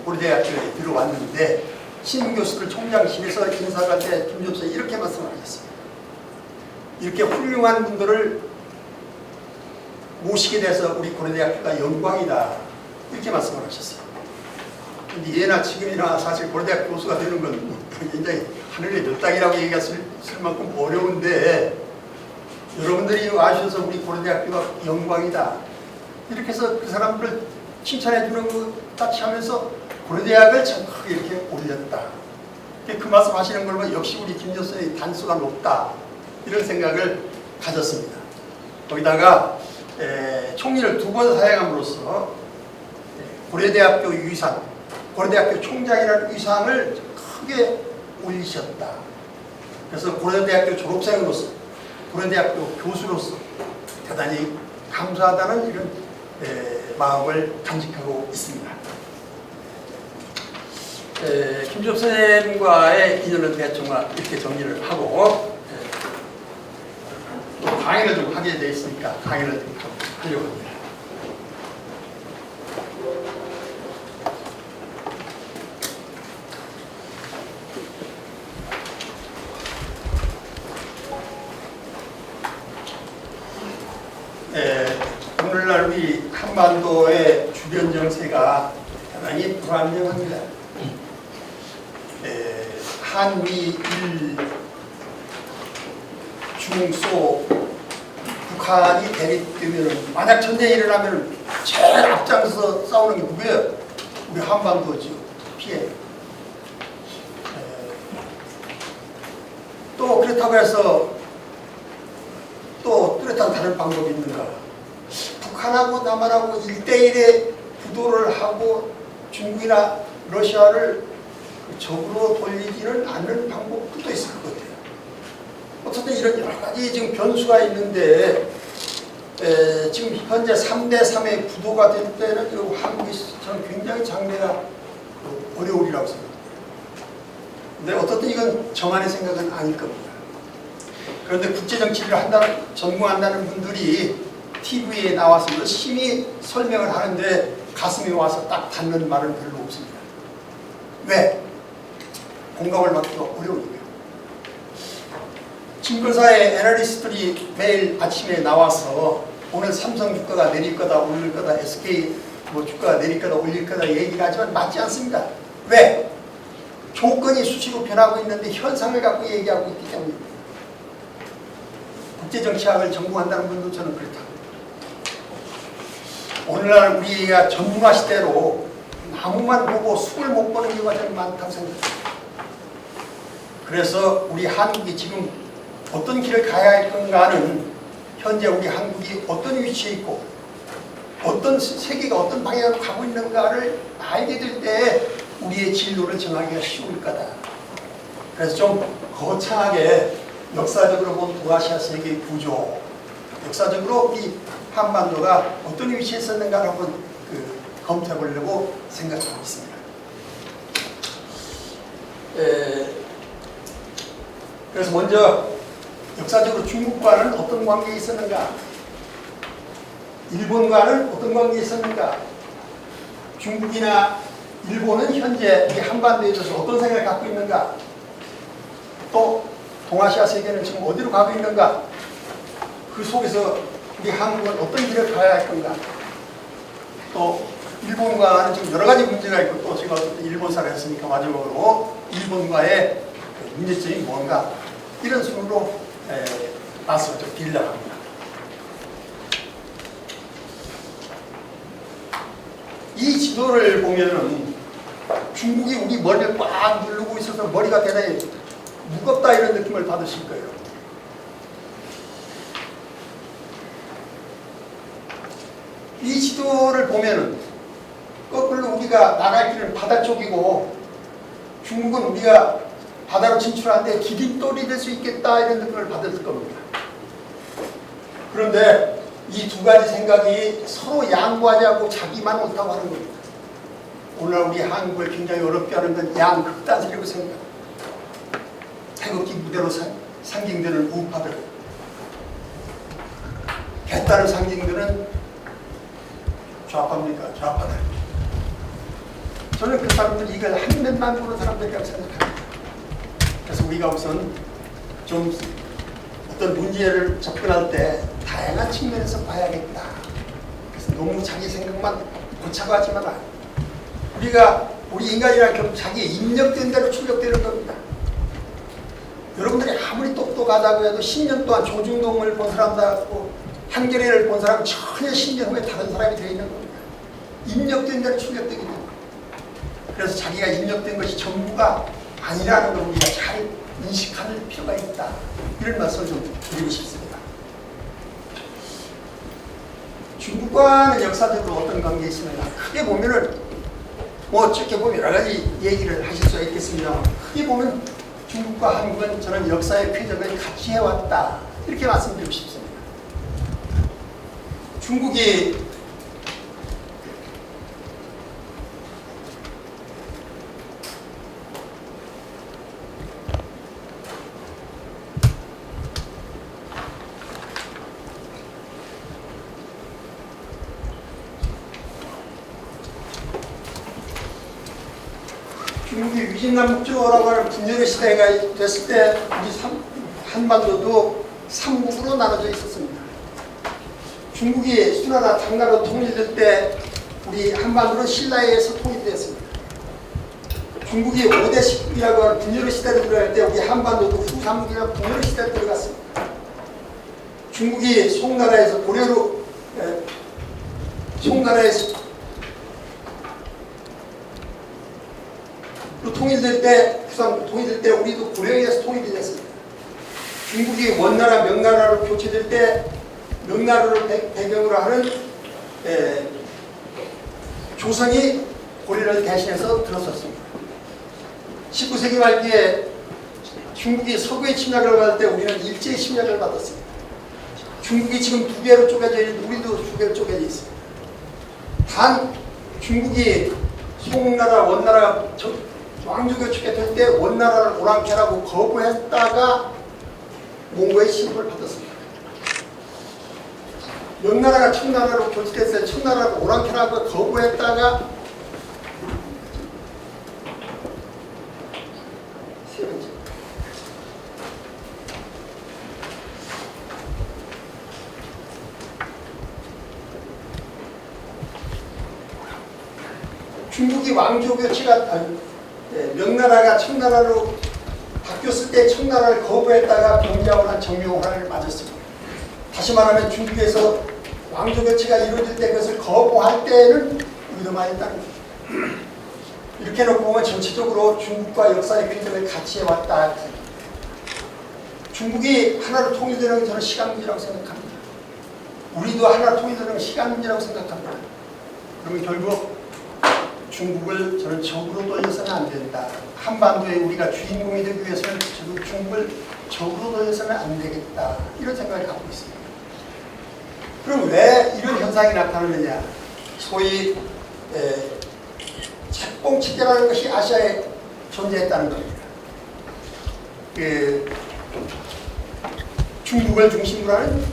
고려대학교에 들어왔는데 신임 교수들 총장실에서 인사할 때 김주엽 선생님이 이렇게 말씀하셨습니다. 이렇게 훌륭한 분들을 모시게 돼서 우리 고려대학교가 영광이다. 이렇게 말씀을 하셨어요. 근데 예나 지금이나 사실 고려대학 교수가 되는 건 굉장히 하늘의 몇 땅이라고 얘기할 만큼 어려운데 여러분들이 아셔서 우리 고려대학교가 영광이다. 이렇게 해서 그 사람들을 칭찬해 주는 것 같이 하면서 고려대학을 참 크게 이렇게 올렸다. 그 말씀 하시는 걸 보면 역시 우리 김 교수의 단수가 높다. 이런 생각을 가졌습니다. 거기다가 총리를 2번 사행함으로써 고려대학교 위상, 고려대학교 총장이라는 위상을 크게 올리셨다. 그래서 고려대학교 졸업생으로서, 고려대학교 교수로서 대단히 감사하다는 이런 마음을 간직하고 있습니다. 김주엽 선생님과의 인연은 대충 이렇게 정리를 하고 강의를 좀 하게 되어 있으니까 강의를 좀 하려고 합니다. 오늘날 우리 한반도의 주변 정세가 대단히 불안정합니다. 한미, 일, 중, 소, 북한이 대립되면 만약 전쟁이 일어나면 제일 앞장서서 싸우는 게 누구예요? 우리 한반도죠. 피해. 또 그렇다고 해서 또 뚜렷한 다른 방법이 있는가? 북한하고 남한하고 1대1의 구도를 하고 중국이나 러시아를 적으로 돌리지는 않는 방법도 또 있을 것 같아요. 어쨌든 이런 여러 가지 지금 변수가 있는데 지금 현재 3대3의 구도가 될 때는 한국이 저는 굉장히 장래가 어려우리라고 생각합니다. 근데 어떻든 이건 저만의 생각은 아닐 겁니다. 그런데 국제정치를 전공한다는 분들이 TV에 나와서 열심히 설명을 하는데 가슴에 와서 딱 닿는 말은 별로 없습니다. 왜? 공감을 받기가 어려우니까. 증권사의 애널리스트들이 매일 아침에 나와서 오늘 삼성 주가가 내릴 거다 올릴 거다 SK 뭐 주가가 내릴 거다 올릴 거다 얘기를 하지만 맞지 않습니다. 왜? 조건이 수시로 변하고 있는데 현상을 갖고 얘기하고 있기 때문입니다. 국제정치학을 전공한다는 분도 저는 그렇다. 오늘날 우리가 전문화 시대로 나무만 보고 숲을 못 보는 경우가 좀 많다고 생각합니다. 그래서 우리 한국이 지금 어떤 길을 가야 할 건가는 현재 우리 한국이 어떤 위치에 있고 어떤 세계가 어떤 방향으로 가고 있는가를 알게 될 때 우리의 진로를 정하기가 쉬울 거다. 그래서 좀 거창하게 역사적으로 본 동아시아 세계의 구조, 역사적으로 우리 한반도가 어떤 위치에 있었는가를 한번 검토해 보려고 생각하고 있습니다. 그래서 먼저 역사적으로 중국과는 어떤 관계에 있었는가, 일본과는 어떤 관계에 있었는가, 중국이나 일본은 현재 이 한반도에 대해서 어떤 생각을 갖고 있는가, 또 동아시아 세계는 지금 어디로 가고 있는가, 그 속에서 우리 한국은 어떤 길을 가야 할 건가, 또 일본과는 지금 여러 가지 문제가 있고 또 제가 어쨌든 일본사를 했으니까 마지막으로 일본과의 문제점이 뭔가 이런 순으로 말씀을 좀 드리려고 합니다. 이 지도를 보면은 중국이 우리 머리를 꽉 누르고 있어서 머리가 대단히 무겁다 이런 느낌을 받으실 거예요. 이 지도를 보면은 거꾸로 우리가 나갈 길은 바다 쪽이고 중국은 우리가 바다로 진출하는데 디딤돌이 될 수 있겠다 이런 느낌을 받을 겁니다. 그런데 이 두 가지 생각이 서로 양보하지 않고 자기만 옳다고 하는 겁니다. 오늘 우리 한국을 굉장히 어렵게 하는 건 양극단이라고 생각합니다. 태극기 무대로 상징되는 우파들, 개딸을 상징되는 좌파입니까? 좌파들. 저는 그 사람들 이걸 한 면만 보는 사람들이라고 생각합니다. 그래서 우리가 우선 좀 어떤 문제를 접근할 때 다양한 측면에서 봐야겠다. 그래서 너무 자기 생각만 고차고 하지 마라. 우리 인간이란 결국 자기의 입력된 대로 출력되는 겁니다. 여러분들이 아무리 똑똑하다고 해도 10년 동안 조중동을 본 사람하고 한겨레를 본 사람은 전혀 10년 후에 다른 사람이 되어 있는 겁니다. 입력된 대로 출력되기 때문에. 그래서 자기가 입력된 것이 전부가 아니라는 걸 우리가 잘 인식할 필요가 있다. 이런 말씀을 좀 드리고 싶습니다. 중국과는 역사적으로 어떤 관계에 있으면가 크게 보면은 뭐 어떻게 보면 여러 가지 얘기를 하실 수가 있겠습니다. 크게 보면 중국과 한국은 저는 역사의 표적을 같이 해왔다. 이렇게 말씀드리고 싶습니다. 중국이 중국이 위진남북조라고 하는 분열의 시대가 됐을 때 우리 한반도도 삼국으로 나눠져 있었습니다. 중국이 수나라 장나라로 통일될 때 우리 한반도는 신라에 의해서 통일됐습니다. 중국이 5대 19이라고 하는 분열의 시대로 들어갈 때 우리 한반도도 후삼국이나 분열의 시대로 들어갔습니다. 중국이 송나라에서 고려로 통일될 때, 통일될 때 우리도 고려에 의해서 통일이 됐습니다. 중국이 원나라 명나라로 교체될 때 명나라를 배경으로 하는 조선이 고려를 대신해서 들어섰습니다. 19세기 말기에 중국이 서구의 침략을 받을 때 우리는 일제의 침략을 받았습니다. 중국이 지금 두 개로 쪼개져 있는데 우리도 두 개로 쪼개져 있습니다. 단 중국이 송나라, 원나라 왕조교체가 될 때 원나라를 오랑캐라고 거부했다가 몽고의 침입을 받았습니다. 명나라가 청나라로 교체됐을 때 청나라를 오랑캐라고 거부했다가 세 번째 중국이 왕조교체가 명나라가 청나라로 바뀌었을 때 청나라를 거부했다가 병자호란 정묘호란을 맞았습니다. 다시 말하면 중국에서 왕조교체가 이루어질 때 그것을 거부할 때는 우리도 많이 있다는 거죠. 이렇게 놓고 보면 전체적으로 중국과 역사의 균형을 같이 해왔다. 중국이 하나로 통일되는 건 저는 시간 문제라고 생각합니다. 우리도 하나로 통일되는 건 시간 문제라고 생각합니다. 그러면 결국 중국을 저는 적으로 돌려서는 안 된다. 한반도에 우리가 주인공이 되기 위해서는 중국을 적으로 돌려서는 안 되겠다. 이런 생각을 갖고 있습니다. 그럼 왜 이런 현상이 나타나느냐? 소위 책봉체제라는 것이 아시아에 존재했다는 겁니다. 중국을 중심으로 하는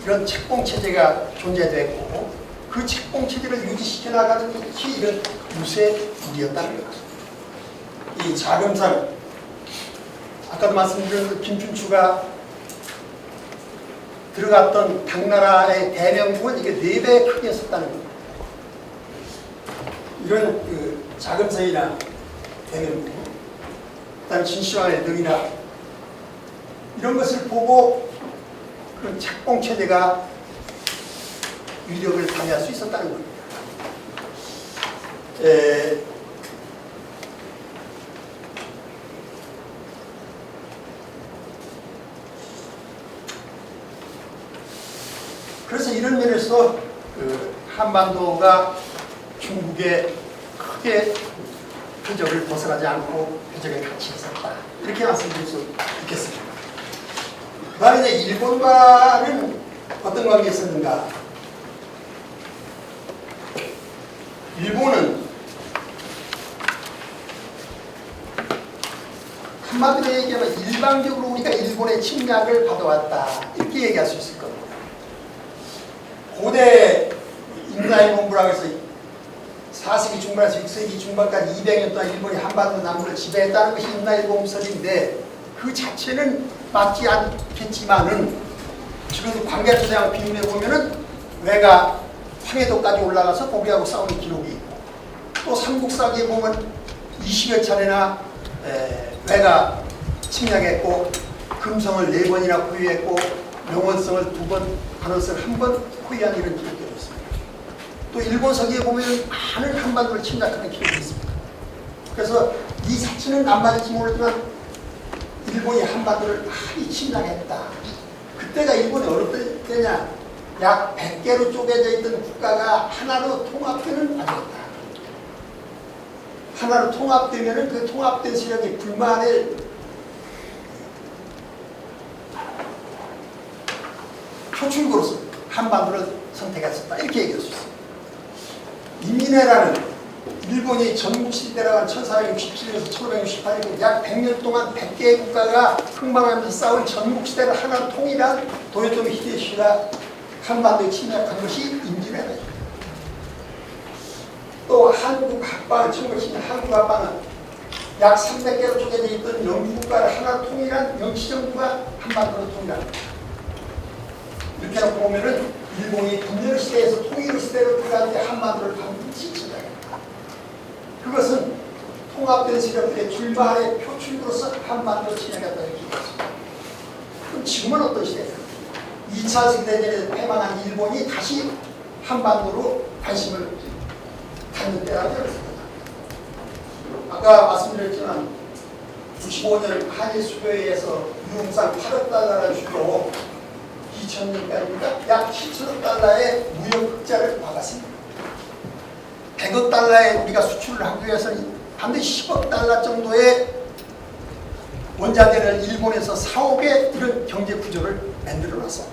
이런 책봉체제가 존재됐고 그 책봉체제를 유지시켜 나가는 것이 이런 유세물이었다는 거죠. 이 자금상, 아까도 말씀드린 김춘추가 들어갔던 당나라의 대명국은 이게 4배 크기였었다는 겁니다. 이런 자금성이나 대명국, 그다음 진시황의 능이나 이런 것을 보고 그런 책봉체제가 위력을 발휘할 수 있었다는 겁니다. 그래서 이런 면에서 한반도가 중국의 크게 표적을 벗어나지 않고 표적에 같이 있었다. 이렇게 말씀드릴 수 있겠습니다. 그 다음에 이제 일본과는 어떤 관계가 있었는가? 일본은 한마디로 얘기하면 일방적으로 우리가 일본의 침략을 받아왔다. 이렇게 얘기할 수 있을 겁니다. 고대 인사일본부라고 해서 4세기 중반에서 6세기 중반까지 200년 동안 일본이 한반도 남부를 지배했다는 것이 인사일본설인데 그 자체는 맞지 않겠지만은 지금 광개토대왕 비문에 보면은 왜가 황해도까지 올라가서 고비하고 싸우는 기록이 있고 또 삼국사기에 보면 20여 차례나 왜가 침략했고 금성을 4번이나 포위했고 명원성을 2번, 관원성을 1번 포위한 이런 기록이 있습니다. 또 일본서기에 보면 많은 한반도를 침략하는 기록이 있습니다. 그래서 이 자체는 안 맞을지 모르지만 일본이 한반도를 많이 침략했다. 그때가 일본이 어느 때냐? 약 100개로 쪼개져 있던 국가가 하나로 통합되는 아니었다. 하나로 통합되면은 그 통합된 세력이 불만을 표출구로서 한반도를 선택했었다. 이렇게 얘기할 수 있습니다. 이민해라는 일본이 전국시대라고 한 1467년에서 1568년 약 100년 동안 100개의 국가가 흥망하면서 싸운 전국시대를 하나로 통일한 도요토미 히데요시가 한반도에 침략한 것이 임진왜란입니다. 또 한국 합방, 1910년 한국 합방은 약 300개로 쪼개져 있던 영국국가를 하나로 통일한 영치정부가 한반도를 통일합니다. 이렇게 놓고 보면은 일본이 분열 시대에서 통일 시대로 들어갈 때 한반도를 반드시 침략했다. 그것은 통합된 세력들의 출발의 표출로서 한반도를 침략했다 이렇게 얘기했습니다. 그럼 지금은 어떤 시대입니까? 2차 세계대전에서 패망한 일본이 다시 한반도로 관심을 갖는 때라고 생각합니다. 아까 말씀드렸지만 65년 한일 수교회에서 유흥상 8억 달러를 주고 2000년까지니까 약 7천억 달러의 무역 흑자를 막았습니다. 100억 달러에 우리가 수출을 하기 위해서는 반드시 10억 달러 정도의 원자재를 일본에서 사오게 이런 경제 구조를 만들어놨어.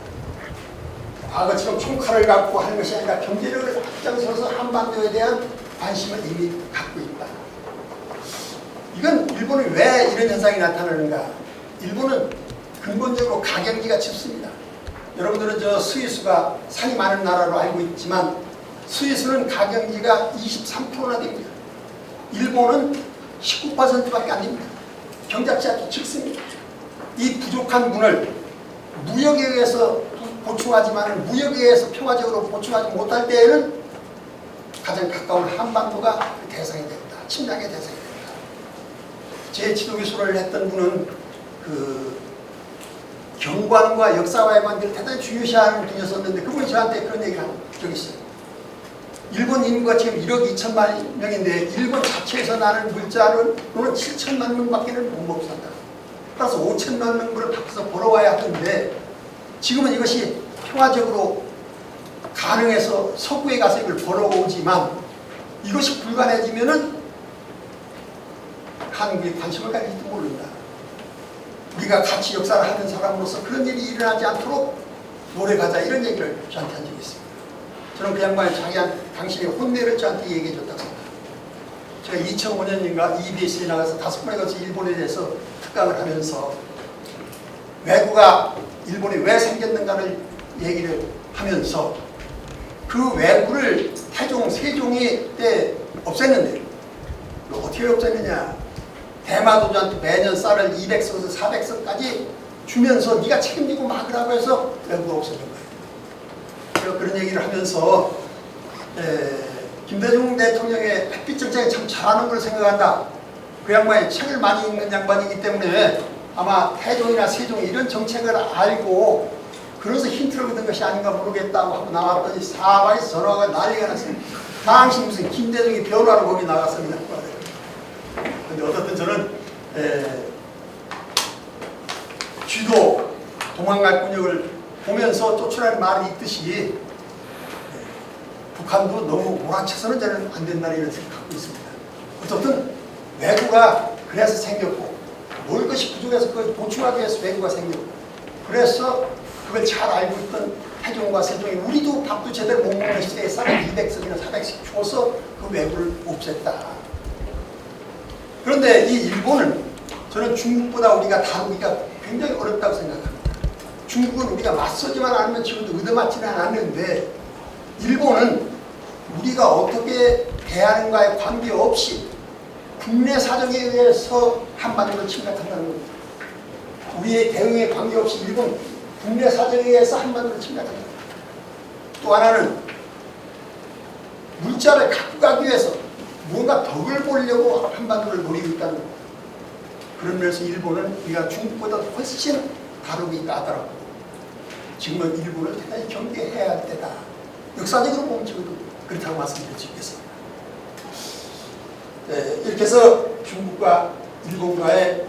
과거처럼 총칼을 갖고 하는 것이 아니라 경제력을 앞장서서 한반도에 대한 관심을 이미 갖고 있다. 이건 일본이 왜 이런 현상이 나타나는가? 일본은 근본적으로 가경지가 짙습니다. 여러분들은 저 스위스가 산이 많은 나라로 알고 있지만 스위스는 가경지가 23%나 됩니다. 일본은 19%밖에 안 됩니다. 경작지가 짙습니다. 이 부족한 분을 무역에 의해서 보충하지만 무역에 의해서 평화적으로 보충하지 못할 때에는 가장 가까운 한반도가 대상이 됩니다. 침략의 대상이 됩니다. 제 지도교수를 했던 분은 그 경관과 역사와의 관계를 대단히 중요시하는 분이었었는데 그분이 저한테 그런 얘기를 한 적이 있어요. 일본 인구가 지금 1억 2천만 명인데 일본 자체에서 나는 물자로는 7천만 명밖에 못 먹고 산다. 따라서 5천만 명분을 밖에서 벌어와야 하는데 지금은 이것이 평화적으로 가능해서 서구에 가서 이걸 벌어오지만 이것이 불가능해지면은 한국에 관심을 가질지도 모른다. 우리가 같이 역사를 하는 사람으로서 그런 일이 일어나지 않도록 노력하자 이런 얘기를 저한테 한 적이 있습니다. 저는 그 양반이 당신의 혼내를 저한테 얘기해 줬다고 생각합니다. 제가 2005년인가 EBS에 나가서 5번에 걸쳐 일본에 대해서 특강을 하면서 왜구가 일본이 왜 생겼는가를 얘기를 하면서 그 왜구를 태종, 세종이 때 없앴는데 어떻게 없앴느냐. 대마도주한테 매년 쌀을 200석에서 400석까지 주면서 네가 책임지고 막으라고 해서 왜구가 없어진 거예요. 제가 그런 얘기를 하면서 김대중 대통령의 햇빛 정책에 참 잘하는 걸 생각한다. 그 양반이 책을 많이 읽는 양반이기 때문에 아마 태종이나 세종이 이런 정책을 알고 그래서 힌트를 얻은 것이 아닌가 모르겠다고 하고 나왔더니 사방에서 전화가 난리가 났어요. 당신 무슨 김대중이 변호하러 거기 나갔습니다. 근데 어쨌든 저는 쥐도 도망갈 군역을 보면서 쫓으라는 말이 있듯이 북한도 너무 몰아쳐서는 저는 안 된다는 이런 생각을 갖고 있습니다. 어쨌든 왜구가 그래서 생겼고 먹을 것이 부족해서 그걸 보충하기 위해서 왜구가 생겼고 그래서 그걸 잘 알고 있던 태종과 세종이 우리도 밥도 제대로 못 먹는 시대에 쌀을 200석이나 400석 줘서 그 왜구를 없앴다. 그런데 이 일본은 저는 중국보다 우리가 다루기가 굉장히 어렵다고 생각합니다. 중국은 우리가 맞서지만 않으면 지금도 얻어맞지는 않았는데 일본은 우리가 어떻게 대하는가에 관계없이 국내 사정에 의해서 한반도를 침략한다는 겁니다. 우리의 대응에 관계없이 일본 국내 사정에 의해서 한반도를 침략한다. 또 하나는 물자를 갖고 가기 위해서 뭔가 덕을 보려고 한반도를 노리고 있다는 겁니다. 그런 면에서 일본은 우리가 중국보다 훨씬 다루기 까다롭고 지금은 일본을 대단히 경계해야 할 때다. 역사적으로 보면 지금도 그렇다고 말씀드릴 수 있겠습니다. 이렇게 해서 중국과 일본과의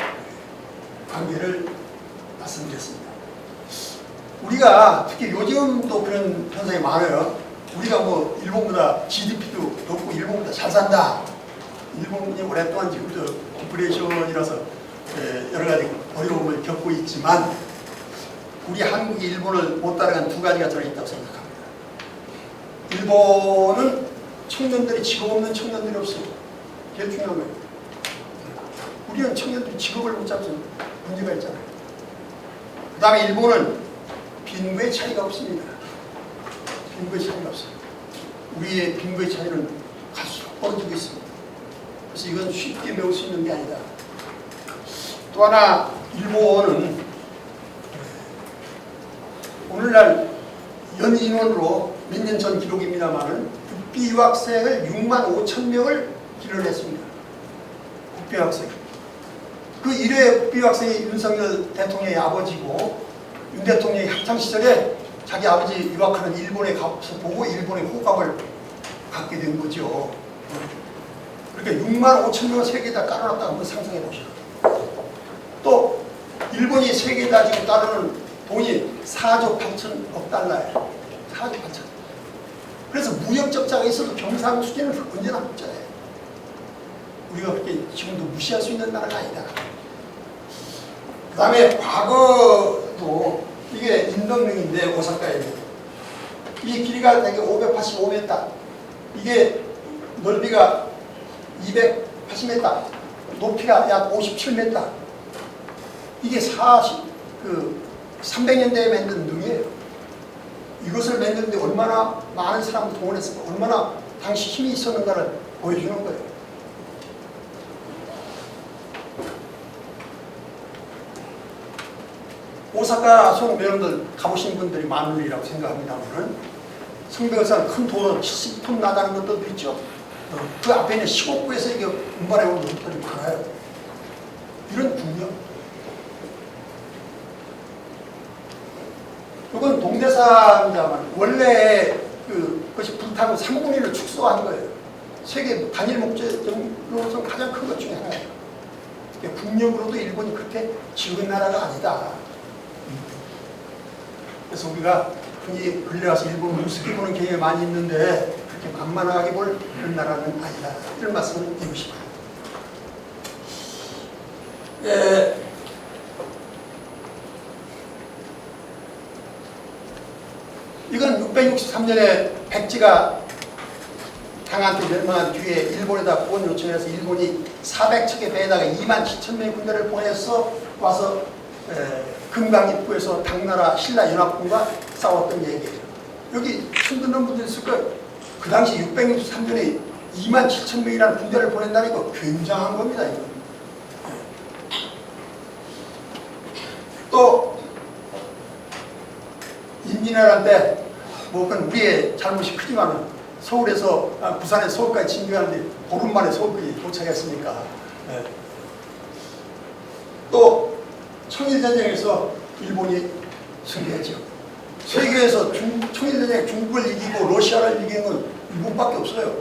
관계를 말씀드렸습니다. 우리가 특히 요즘 또 그런 현상이 많아요. 우리가 뭐 일본보다 GDP도 높고 일본보다 잘 산다. 일본이 오랫동안 지금 저 디프레이션이라서 여러 가지 어려움을 겪고 있지만 우리 한국이 일본을 못 따라간 두 가지가 저는 있다고 생각합니다. 일본은 청년들이 직업 없는 청년들이 없어요. 제일 중요한 거예요. 우리는 청년들이 직업을 못 잡죠. 문제가 있잖아요. 그 다음에 일본은 빈부의 차이가 없습니다. 빈부의 차이가 없어요. 우리의 빈부의 차이는 갈수록 벌어지고 있습니다. 그래서 이건 쉽게 메울 수 있는 게 아니다. 또 하나 일본은 오늘날 연인원으로 몇 년 전 기록입니다만은 국비 유학생을 6만 5천 명을 길러냈습니다. 국비 유학생. 그 1회 국비 유학생이 윤석열 대통령의 아버지고 윤 대통령이 학창시절에 자기 아버지 유학하는 일본에 가서 보고 일본의 호감을 갖게 된 거죠. 그러니까 6만 5천 명을 세계에다 깔아놨다고 한번 상상해 보시죠. 또 일본이 세계에 가지고 따르는 돈이 4조 8천억 달러예요. 4조 8천. 그래서 무역 적자가 있어도 경상수지는 언제나 적자예요. 우리가 그렇게 지금도 무시할 수 있는 나라가 아니다. 그 다음에 과거도 이게 인덕릉인데 오사카에 이 길이가 되게 585m, 이게 넓이가 280m, 높이가 약 57m. 이게 300년대에 만든 능이에요. 이것을 만드는데 얼마나 많은 사람을 동원했을까, 얼마나 당시 힘이 있었는가를 보여주는 거예요. 오사카 성 여러분들 가보신 분들이 많으리라고 생각합니다만 성벽에서는 큰 돌은 70톤 나가는 것들도 있죠. 그 앞에 있는 시곡구에서 이게 운반해 오는 것들이 많아요. 이런 궁녀. 이건 동대사입니다만 원래 그것이 불타고 3분의 1을 축소한 거예요. 세계 단일 목적으로서 가장 큰 것 중에 하나예요. 국력으로도 일본이 그렇게 지은 나라가 아니다. 그래서 우리가 흔히 근래 와서 일본 우습게 보는 경향이 많이 있는데 그렇게 만만하게 볼 그런 나라는 아니다. 이런 말씀을 드리고 싶어요. 이건 663년에 백지가 당한테 멸망한 뒤에 일본에다 구원 요청해서 일본이 400척의 배에다가 27,000명의 군대를 보내서 와서 금강 입구에서 당나라 신라 연합군과 싸웠던 얘기예요. 여기 처음 듣는 분들 있을 거예요. 그 당시 663년에 27,000명이라는 군대를 보낸다는 거 굉장한 겁니다. 이거. 또 임진왜란 때 뭐 그건 우리의 잘못이 크지만 서울에서 부산에서 서울까지 진격하는데 보름 만에 서울까지 도착했으니까. 또 청일전쟁에서 일본이 승리했죠. 세계에서 청일전쟁에 중국을 이기고 러시아를 이기는 건 일본밖에 없어요.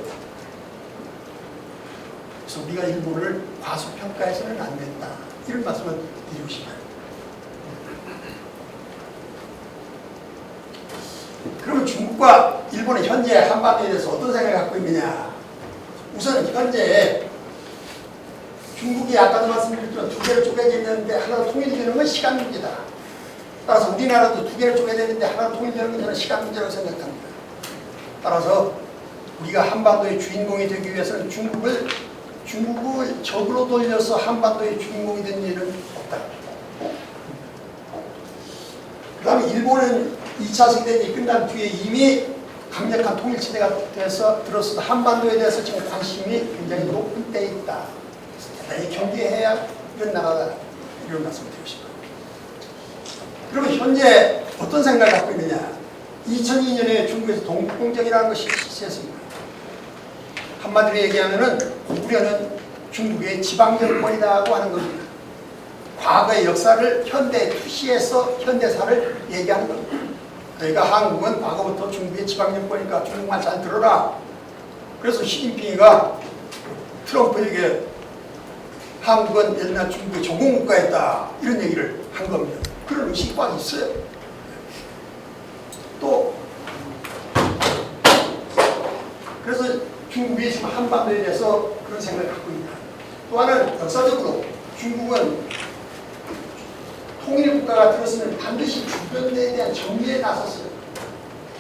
그래서 우리가 일본을 과소평가해서는 안 된다. 이런 말씀을 드리고 싶어요. 그러면 중국과 일본의 현재 한반도에 대해서 어떤 생각을 갖고 있느냐. 우선 현재 중국이 아까도 말씀드렸지만 두 개로 쪼개져 있는데 하나로 통일되는 건 시간 문제다. 따라서 우리나라도 두 개로 쪼개져 있는데 하나로 통일되는 건 저는 시간 문제라고 생각합니다. 따라서 우리가 한반도의 주인공이 되기 위해서는 중국을 적으로 돌려서 한반도의 주인공이 되는 일은 없다. 그 다음에 일본은 2차 세계대전이 끝난 뒤에 이미 강력한 통일체제가 들어서도 한반도에 대해서 지금 관심이 굉장히 높은 때에 있다. 대단히 경계해야 이런 나라다. 이런 말씀을 드리고 싶어요. 그러면 현재 어떤 생각을 갖고 있느냐. 2002년에 중국에서 동북공정이라는 것이 실시했습니다. 한마디로 얘기하면은 우려는 중국의 지방정권이라고 하는 겁니다. 과거의 역사를 현대에 투시해서 현대사를 얘기하는 겁니다. 그러니까 한국은 과거부터 중국의 지방정권이니까 중국말 잘 들어라. 그래서 시진핑이가 트럼프에게 한국은 옛날 중국의 종공국가였다. 이런 얘기를 한 겁니다. 그런 의식이 있어요. 또 그래서 중국이 지금 한반도에 대해서 그런 생각을 갖고 있다. 또 하나는 역사적으로 중국은 통일국가가 들었으면 반드시 주변에 대한 정리에 나섰어요.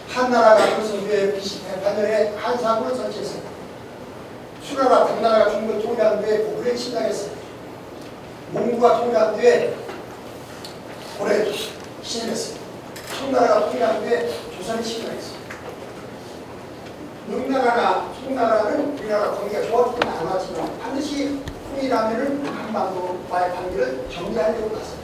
한나라가 들어선 후에 BC 108년에 한사군을 설치했어요. 수나라, 당나라가 중국을 통일한 뒤에 고구려에 침략했어요. 몽고가 통일한 뒤에 고려에 침략했어요. 청나라가 통일한 뒤에 조선에 침략했어요. 명나라나 송나라는 우리나라 관계가 좋아지지는 않았지만 반드시 통일하면은 한반도와의 관계를 정리하려고 나섰다.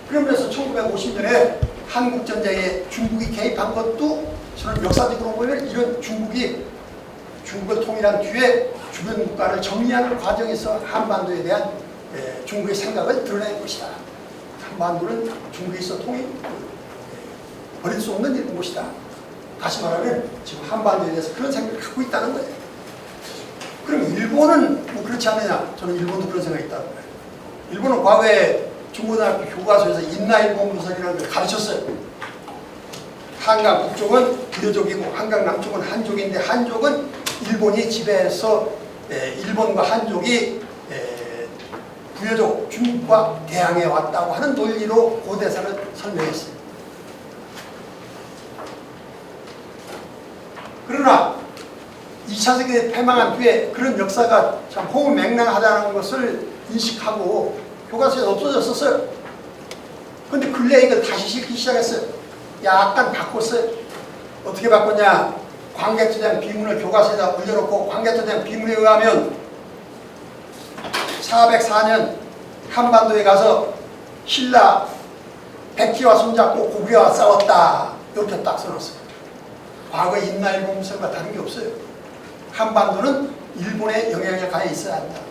그러면서 1950년에 한국전쟁에 중국이 개입한 것도 저는 역사적으로 보면 이런 중국을 통일한 뒤에 주변 국가를 정리하는 과정에서 한반도에 대한 중국의 생각을 드러낸 것이다. 한반도는 중국에서 버릴 수 없는 곳이다. 다시 말하면 지금 한반도에 대해서 그런 생각을 갖고 있다는 거예요. 그럼 일본은 뭐 그렇지 않느냐? 저는 일본도 그런 생각이 있다고 봐요. 일본은 과거에 중고등학교 교과서에서 인나일본문설이라는 걸 가르쳤어요. 한강 북쪽은 부여족이고 한강 남쪽은 한족인데 한족은 일본이 지배해서 일본과 한족이 부여족 중국과 대항해 왔다고 하는 논리로 고대사를 설명했어요. 그러나 2차 세계대전 패망한 뒤에 그런 역사가 참 호흡맹랑하다는 것을 인식하고 교과서에서 없어졌었어요. 그런데 근래에 이걸 다시 싣기 시작했어요. 약간 바꿨어요. 어떻게 바꿨냐? 광개토대왕 비문을 교과서에다 올려놓고 광개토대왕 비문에 의하면 404년 한반도에 가서 신라 백제와 손잡고 고구려와 싸웠다. 이렇게 딱 써놨어요. 과거 인나일본문설과 다른 게 없어요. 한반도는 일본의 영향에 가해 있어야 한다.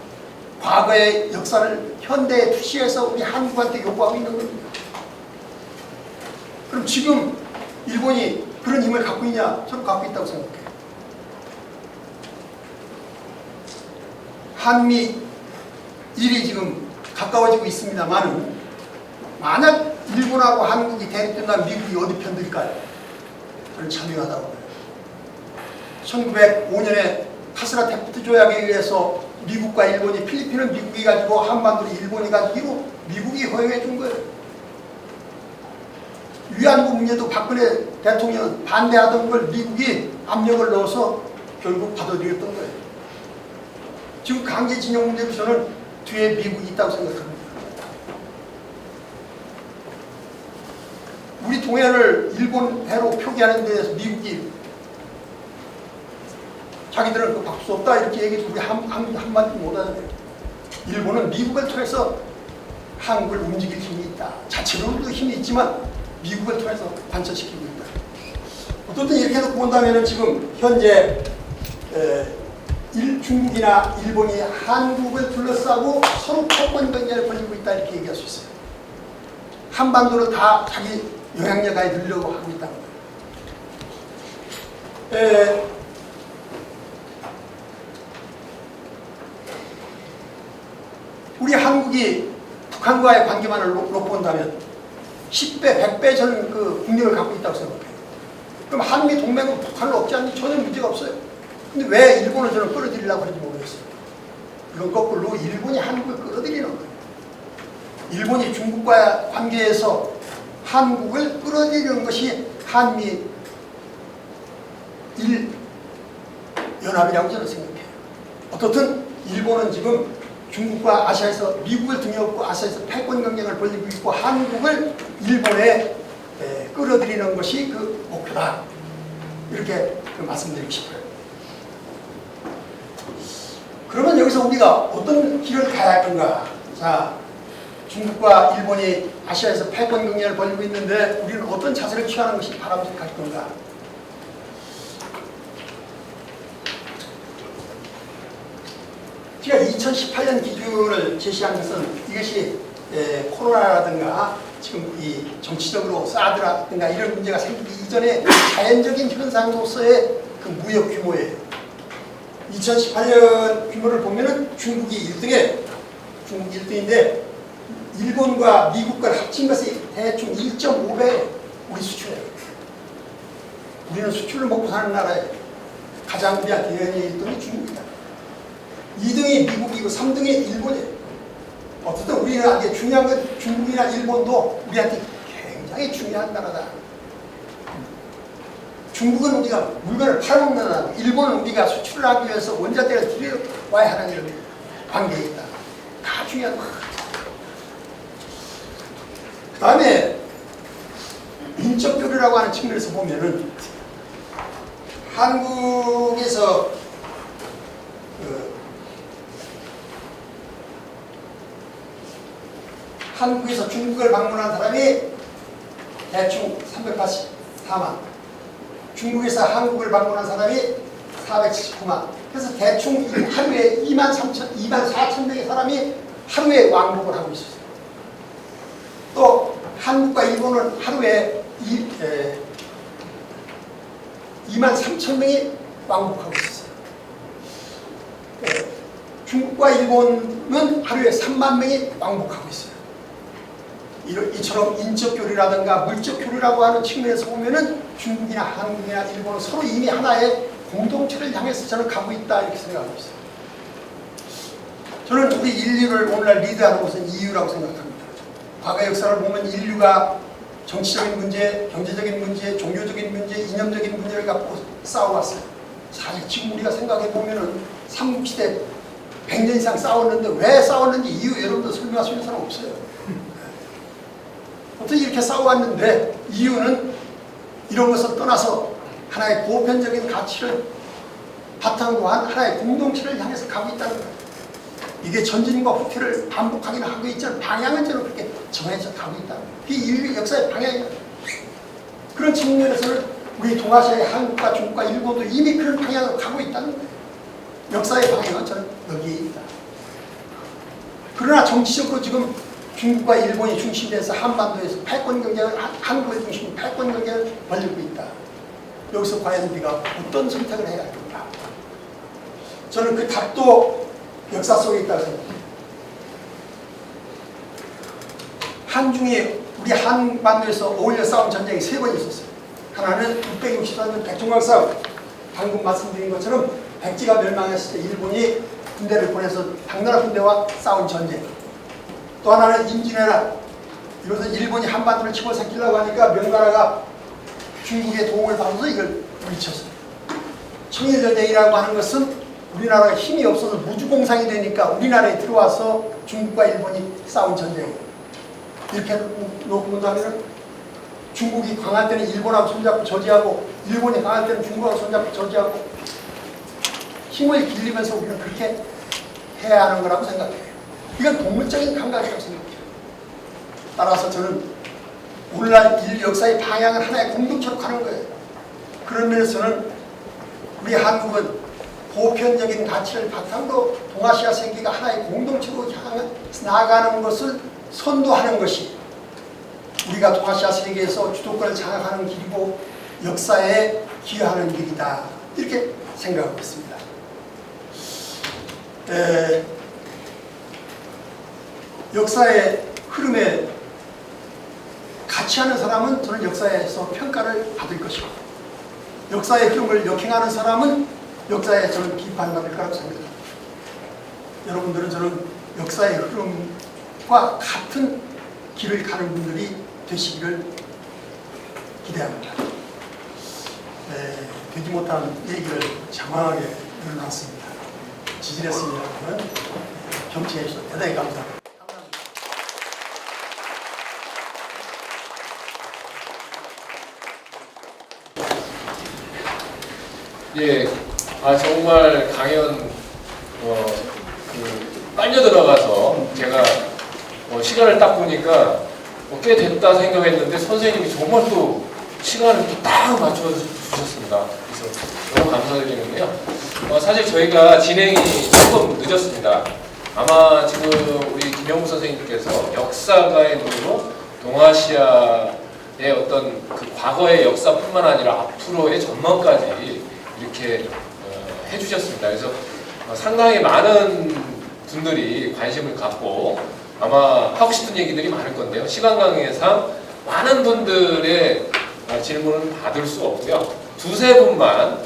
과거의 역사를 현대에 투시해서 우리 한국한테 요구하고 있는 겁니다. 그럼 지금 일본이 그런 힘을 갖고 있냐? 저는 갖고 있다고 생각해요. 한미 일이 지금 가까워지고 있습니다만 만약 일본하고 한국이 대립된다면 미국이 어디 편들까요? 저는 참여하다고 봐요. 1905년에 카스라 테프트 조약에 의해서 미국과 일본이 필리핀은 미국이 가지고 한반도를 일본이 가지고 미국이 허용해 준 거예요. 위안부 문제도 박근혜 대통령은 반대하던 걸 미국이 압력을 넣어서 결국 받아들였던 거예요. 지금 강제징용 문제도 저는 뒤에 미국이 있다고 생각합니다. 우리 동해를 일본 해로 표기하는 데 대해서 미국이 자기들은 그 바꿀 수 없다 이렇게 얘기해도 우리 한마디 못하잖아요. 일본은 미국을 통해서 한국을 움직일 힘이 있다. 자체로도 힘이 있지만 미국을 통해서 관철시키고 있다. 어떻든 이렇게 놓고 본다면 지금 현재 중국이나 일본이 한국을 둘러싸고 서로 패권 경쟁을 벌이고 있다 이렇게 얘기할 수 있어요. 한반도를 다 자기 영향력 안에 넣으려고 하고 있다는 거예요. 우리 한국이 북한과의 관계만을 놓고 본다면 10배, 100배 저는 그 국력을 갖고 있다고 생각해요. 그럼 한미 동맹은 북한을 없지 않니? 전혀 문제가 없어요. 근데 왜 일본을 저는 끌어들이려고 하는지 모르겠어요. 이건 거꾸로 일본이 한국을 끌어들이는 거예요. 일본이 중국과 관계에서 한국을 끌어들이는 것이 한미 연합이라고 저는 생각해요. 어떻든 일본은 지금 중국과 아시아에서 미국을 등에 업고 아시아에서 패권 경쟁을 벌이고 있고 한국을 일본에 끌어들이는 것이 그 목표다. 이렇게 말씀드리고 싶어요. 그러면 여기서 우리가 어떤 길을 가야 할 건가? 자, 중국과 일본이 아시아에서 패권 경쟁을 벌이고 있는데 우리는 어떤 자세를 취하는 것이 바람직할 건가? 제가 2018년 기준을 제시한 것은 이것이 코로나라든가 지금 이 정치적으로 사드라든가 이런 문제가 생기기 이전에 자연적인 현상으로서의 그 무역 규모예요. 2018년 규모를 보면은 중국이 1등인데 일본과 미국과 합친 것이 대충 1.5배 우리 수출해요. 우리는 수출을 먹고 사는 나라예요. 가장 우리한테 대연이 1등이 중국이다. 2등이 미국이고 3등이 일본이에요. 어쨌든 우리나라한테 중요한 건 중국이나 일본도 우리한테 굉장히 중요한 나라다. 중국은 우리가 물건을 팔아먹는 나라고 일본은 우리가 수출을 하기 위해서 원자재를 들여와야 하는 이런 관계에 있다. 다 중요한 거야. 그 다음에 인적 교류라고 하는 측면에서 보면은 한국에서 한국에서 중국을 방문한 사람이 대충 384만, 중국에서 한국을 방문한 사람이 479만. 그래서 대충 하루에 2만 4천 명의 사람이 하루에 왕복을 하고 있었어요. 또 한국과 일본은 하루에 2만 3천 명이 왕복하고 있었어요. 중국과 일본은 하루에 3만 명이 왕복하고 있어요. 이처럼 인적 교류라든가 물적 교류라고 하는 측면에서 보면은 중국이나 한국이나 일본은 서로 이미 하나의 공동체를 향해서 저는 가고 있다 이렇게 생각하고 있어요. 저는 우리 인류를 오늘날 리드하는 것은 이유라고 생각합니다. 과거 역사를 보면 인류가 정치적인 문제, 경제적인 문제, 종교적인 문제, 이념적인 문제를 갖고 싸워왔어요. 사실 지금 우리가 생각해 보면은 삼국시대 100년 이상 싸웠는데 왜 싸웠는지 이유 여러분들 설명할 수 있는 사람 없어요. 어떻게 이렇게 싸워왔는데 이유는 이런 것을 떠나서 하나의 보편적인 가치를 바탕으로 한 하나의 공동체를 향해서 가고 있다는 거예요. 이게 전진과 후퇴를 반복하긴 하고 있지만 방향은 저는 그렇게 정해져 가고 있다. 이게 인류 역사의 방향이에요. 그런 측면에서는 우리 동아시아의 한국과 중국과 일본도 이미 그런 방향으로 가고 있다는 거예요. 역사의 방향은 저는 여기에 있다. 그러나 정치적으로 지금 중국과 일본이 중심돼서 한반도에서 패권 경쟁을 한국의 중심으로 패권 경쟁을 벌이고 있다. 여기서 과연 우리가 어떤 선택을 해야 할까? 저는 그 답도 역사 속에 있다고 생각합니다. 한중이 우리 한반도에서 어울려 싸운 전쟁이 3번 있었어요. 하나는 664년 백종강 싸움. 방금 말씀드린 것처럼 백제가 멸망했을 때 일본이 군대를 보내서 당나라 군대와 싸운 전쟁. 또 하나는 임진왜란. 이것은 일본이 한반도를 집어삼키려고 하니까 명나라가 중국의 도움을 받아서 이걸 물리쳤어요. 청일전쟁이라고 하는 것은 우리나라가 힘이 없어서 무주공상이 되니까 우리나라에 들어와서 중국과 일본이 싸운 전쟁이에요. 이렇게 놓고 본다면 중국이 강할 때는 일본하고 손잡고 저지하고 일본이 강할 때는 중국하고 손잡고 저지하고 힘을 길리면서 우리는 그렇게 해야 하는 거라고 생각해요. 이건 동물적인 감각이라고 생각해요. 따라서 저는 오늘날 인류 역사의 방향은 하나의 공동체로 가는 거예요. 그런 면에서는 우리 한국은 보편적인 가치를 바탕으로 동아시아 세계가 하나의 공동체로 향해 나아가는 것을 선도하는 것이 우리가 동아시아 세계에서 주도권을 장악하는 길이고 역사에 기여하는 길이다. 이렇게 생각하고 있습니다. 역사의 흐름에 같이 하는 사람은 저는 역사에서 평가를 받을 것이고 역사의 흐름을 역행하는 사람은 역사에 저는 비판받을 거라고 생각합니다. 여러분들은 저는 역사의 흐름과 같은 길을 가는 분들이 되시기를 기대합니다. 되지 못한 얘기를 장황하게 늘어놨습니다. 지질했습니다. 경치해 주셔서 대단히 감사합니다. 예, 정말 강연 빨려 들어가서 제가 시간을 딱 보니까 꽤 됐다 생각했는데 선생님이 정말 또 시간을 또 딱 맞춰 주셨습니다. 그래서 너무 감사드리는데요. 사실 저희가 진행이 조금 늦었습니다. 아마 지금 우리 김영우 선생님께서 역사가의 눈으로 동아시아의 어떤 그 과거의 역사뿐만 아니라 앞으로의 전망까지 이렇게 해주셨습니다. 그래서 상당히 많은 분들이 관심을 갖고 아마 하고 싶은 얘기들이 많을 건데요. 시간 관계상 많은 분들의 질문은 받을 수 없고요. 두세 분만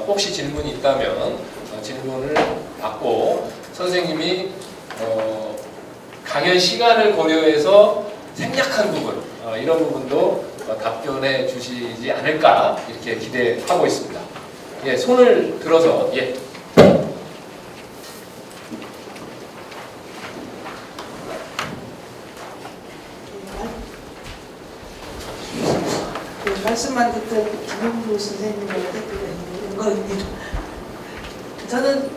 혹시 질문이 있다면 질문을 받고 선생님이 강연 시간을 고려해서 생략한 부분 이런 부분도 답변해 주시지 않을까 이렇게 기대하고 있습니다. 예, 손을 들어서 예. 말씀만 듣던 김영우 선생님한테 영광입니다. 저는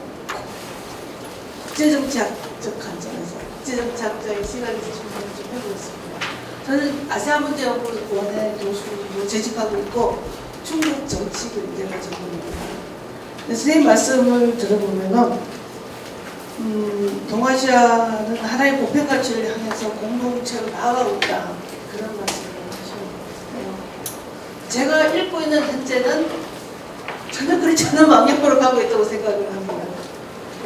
국제정치학적 관점에서 국제정치학자의 시각에서 준비를 좀 하고 있습니다. 저는 아시아문제연구원의 교수로 재직하고 있고 중국 정치 경제가 전공입니다. 선생님 말씀을 들어보면은 동아시아는 하나의 보편 가치를 향해서 공동체로 나아가고 있다 그런 말씀을 하시는 제가 읽고 있는 현재는 전혀 그렇지 않은 방향으로 가고 있다고 생각을 합니다.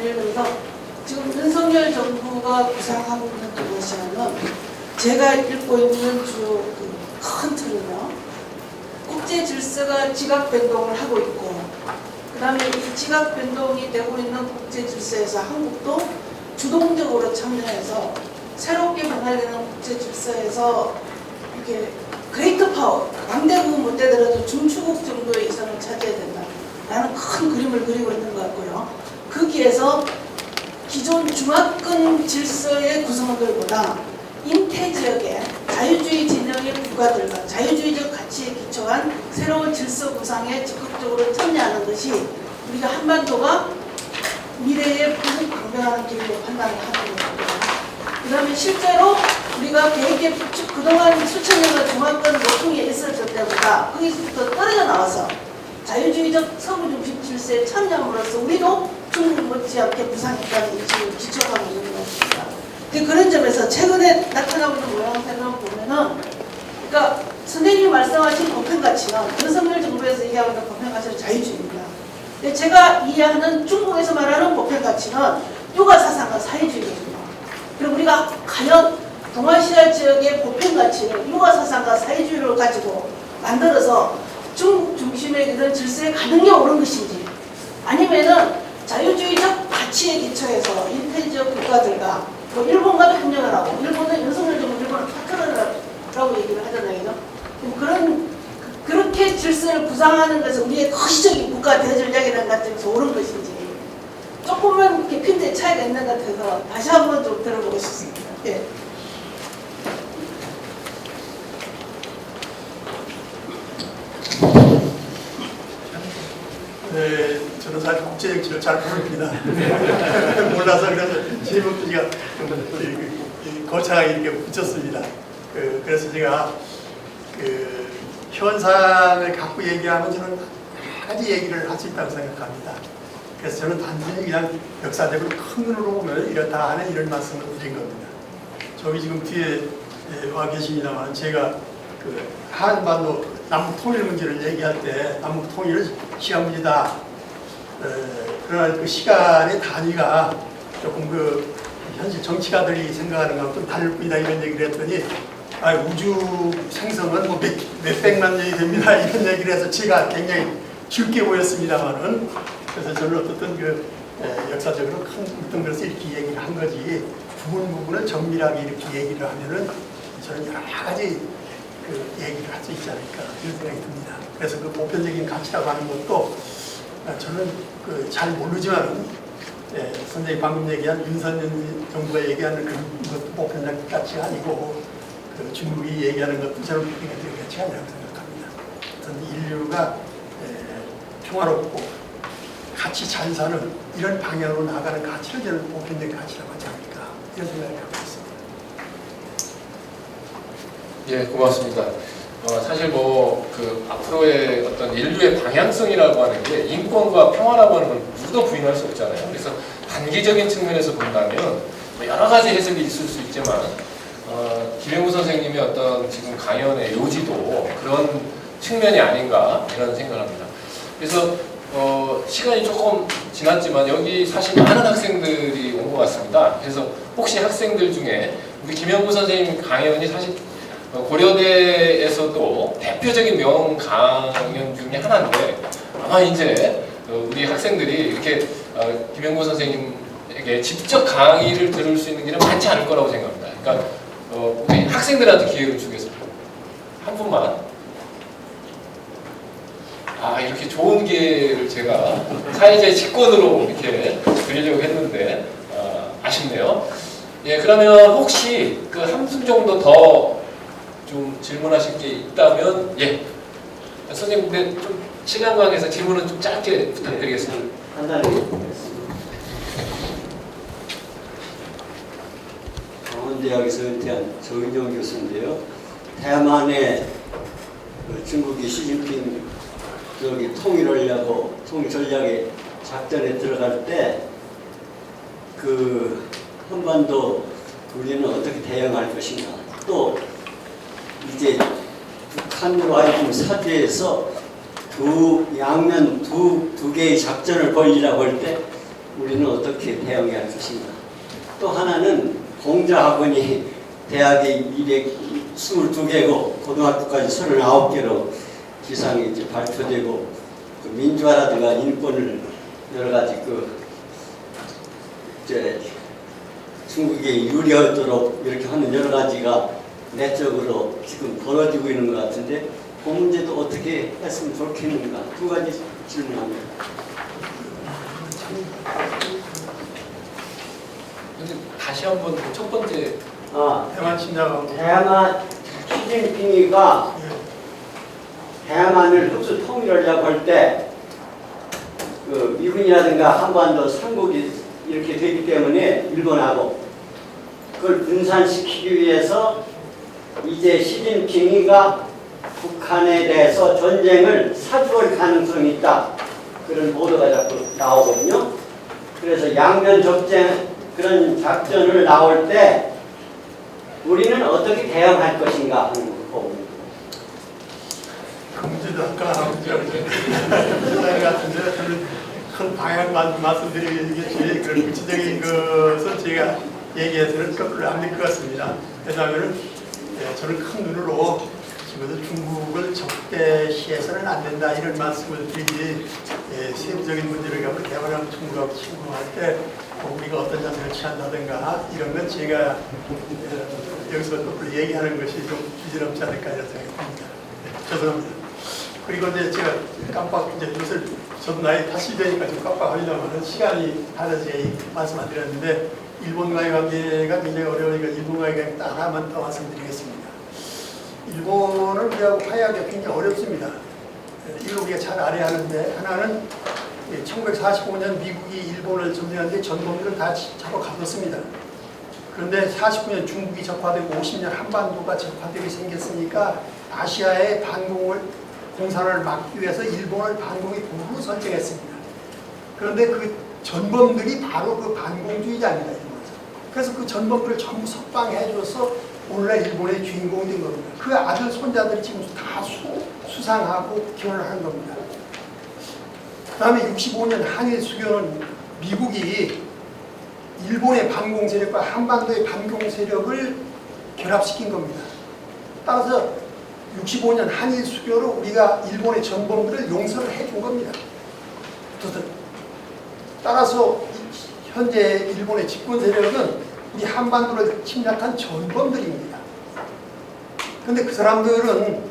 예를 들어서 지금 윤석열 정부가 구상하고 있는 동아시아는 제가 읽고 있는 주 큰 틀은요, 국제 질서가 지각 변동을 하고 있고, 그 다음에 이 지각 변동이 되고 있는 국제 질서에서 한국도 주동적으로 참여해서 새롭게 변화되는 국제 질서에서 이렇게 그레이트 파워, 강대국은 못 되더라도 중추국 정도의 이상을 차지해야 된다라는 큰 그림을 그리고 있는 것 같고요. 거기에서 기존 중화권 질서의 구성원들보다 인태 지역의 자유주의 진영의 국가들과 자유주의적 가치에 기초한 새로운 질서 구상에 적극적으로 참여하는 것이 우리가 한반도가 미래의 부국 강변하는 길로 판단을 하는 거고요. 그 다음에 실제로 우리가 계획에 그동안 수천 년간 중화권 노통에 있었을 때보다 거기서부터 떨어져 나와서 자유주의적 서구 중심 질서에 참여함으로써 우리도 중국 못지않게 부상했다는 인식을 기초하고 있는 것입니다. 그런 점에서 최근에 나타나고 있는 모양새를 보면은, 그러니까 선생님이 말씀하신 보편 가치는 윤석열 정부에서 얘기하고 있는 보편 가치는 자유주의입니다. 근데 제가 이해하는 중국에서 말하는 보편 가치는 육아 사상과 사회주의입니다. 그리고 우리가 과연 동아시아 지역의 보편 가치를 육아 사상과 사회주의를 가지고 만들어서 중국 중심의 이런 질서에 가는 게 옳은 것인지, 아니면은 자유주의적 가치에 기초해서 인태지역 국가들과 또 일본과도 협력을 하고, 일본은 윤석열 정부 일본을 파트너라고 얘기를 하잖아요. 그렇게 질서를 구상하는 것은 우리의 거시적인 국가 대전략이라는 것 중에서 옳은 것인지 조금은 이렇게 핀대 차이가 있는 것 같아서 다시 한번 좀 들어보고 싶습니다. 예. 네, 저는 사실 국제 정치를 잘 모릅니다. 몰라서 그래서 제목들이가 거창하게 이렇게 붙였습니다. 그래서 제가 현상을 갖고 얘기하면 저는 여러 가지 얘기를 할 수 있다고 생각합니다. 그래서 저는 단순히 그냥 역사적으로 큰 눈으로 보면 이렇다 하는 이런 말씀을 드린 겁니다. 저기 지금 뒤에 와 계십니다만, 제가 한반도 남북 통일 문제를 얘기할 때 남북 통일은 시간 문제다. 그러나 그 시간의 단위가 조금 현실 정치가들이 생각하는 것과 좀 다를 뿐이다 이런 얘기를 했더니, 우주 생성은 뭐 몇백만 년이 됩니다 이런 얘기를 해서 제가 굉장히 쉽게 보였습니다만은, 그래서 저는 어떻든 역사적으로 큰 어떤 것을 이렇게 얘기를 한 거지, 부분을 정밀하게 이렇게 얘기를 하면은 저는 여러 가지 얘기를 할 수 있지 않을까 이런 생각이 듭니다. 그래서 그 보편적인 가치라고 하는 것도 저는 잘 모르지만, 선생님이 방금 얘기한 윤석열 정부가 얘기하는 그것도 보편적 가치가 아니고, 중국이 얘기하는 것도 저는 보편적 가치가 아니라고 생각합니다. 저는 인류가 평화롭고 같이 잘 사는 이런 방향으로 나가는 가치를 저는 보편적 가치라고 하지 않을까 이런 생각을 하고 있습니다. 예, 고맙습니다. 사실 앞으로의 어떤 인류의 방향성이라고 하는 게 인권과 평화라고 하는 건 누구도 부인할 수 없잖아요. 그래서 단기적인 측면에서 본다면 여러 가지 해석이 있을 수 있지만, 김영구 선생님의 어떤 지금 강연의 요지도 그런 측면이 아닌가 이런 생각을 합니다. 그래서 시간이 조금 지났지만 여기 사실 많은 학생들이 온 것 같습니다. 그래서 혹시 학생들 중에 우리 김영구 선생님 강연이 사실 고려대에서도 대표적인 명강연 중에 하나인데, 아마 이제 우리 학생들이 이렇게 김영구 선생님에게 직접 강의를 들을 수 있는 길은 많지 않을 거라고 생각합니다. 그러니까 우리 학생들한테 기회를 주겠습니다. 한 분만. 이렇게 좋은 기회를 제가 사회자의 직권으로 이렇게 드리려고 했는데 아쉽네요. 예, 그러면 혹시 한 분 정도 더 좀 질문하실 게 있다면, 예, 선생님, 근데 좀 시간 관계에서 질문은 좀 짧게 부탁드리겠습니다. 간단히 드리겠습니다. 강원대학에서 은퇴한 조인정 교수인데요. 대만의 중국이 시진핑 통일하려고 통일 전략의 작전에 들어갈 때 한반도 우리는 어떻게 대응할 것인가, 또 이제 북한으로 하여금 사주에서 양면 두 개의 작전을 벌이라고 할 때 우리는 어떻게 대응해야 할 것인가. 또 하나는 공자학원이 대학이 222개고 고등학교까지 39개로 기상이 이제 발표되고 그 민주화라든가 인권을 여러 가지 이제 중국에 유리하도록 이렇게 하는 여러 가지가 내적으로 지금 벌어지고 있는 것 같은데 그 문제도 어떻게 했으면 좋겠는가 두 가지 질문합니다. 근데 다시 한번 그 첫 번째 대만 침략하고 대만 시진핑이가 대만을 흡수 통일하려고 할 때 그 미군이라든가 한반도 삼국이 이렇게 되기 때문에 일본하고 그걸 분산시키기 위해서 이제 시진핑이가 북한에 대해서 전쟁을 사주할 가능성이 있다. 그런 보도가 자꾸 나오거든요. 그래서 양면 적쟁 그런 작전을 나올 때 우리는 어떻게 대응할 것인가 하는 부분입니다. 문제도 아까 문제 같은데 저는 큰 방향만 말씀드리겠지 그 구체적인 것은 제가 얘기해서는 거꾸로 안 될 것 같습니다. 왜냐하면 저는 큰 눈으로 지금 중국을 적대시해서는 안 된다 이런 말씀을 드리지 세부적인 문제를 갖고 대만하고 중국하고 친구할 때 우리가 어떤 자세를 취한다든가 이런 건 제가 여기서 거꾸로 얘기하는 것이 좀 부질없지 않을까 이런 생각이 듭니다. 죄송합니다. 그리고 이제 제가 깜빡 이제 요새 저도 나이 80대니까 좀 깜빡하려면 시간이 다르지 말씀 안 드렸는데 일본과의 관계가 굉장히 어려우니까 일본과의 관계 딱 하나만 더 말씀드리겠습니다. 일본은 우리하고 화해하기가 굉장히 어렵습니다. 이걸 우리가 잘 알아야 하는데 하나는 1945년 미국이 일본을 점령하는데 전범들은 다 잡아갔었습니다. 그런데 49년 중국이 적화되고 50년 한반도가 적화되게 생겼으니까 아시아의 반공을 공산을 막기 위해서 일본을 반공의 도구로 설정했습니다. 그런데 그 전범들이 바로 그 반공주의자입니다. 그래서 그 전범들을 전부 석방해줘서 오늘날 일본의 주인공이 된 겁니다. 그 아들 손자들이 지금 다 수상하고 결혼을 한 겁니다. 그 다음에 65년 한일 수교는 미국이 일본의 반공 세력과 한반도의 반공 세력을 결합시킨 겁니다. 따라서 65년 한일 수교로 우리가 일본의 전범들을 용서를 해준 겁니다. 따라서 현재 일본의 집권 세력은 우리 한반도를 침략한 전범들입니다. 그런데 그 사람들은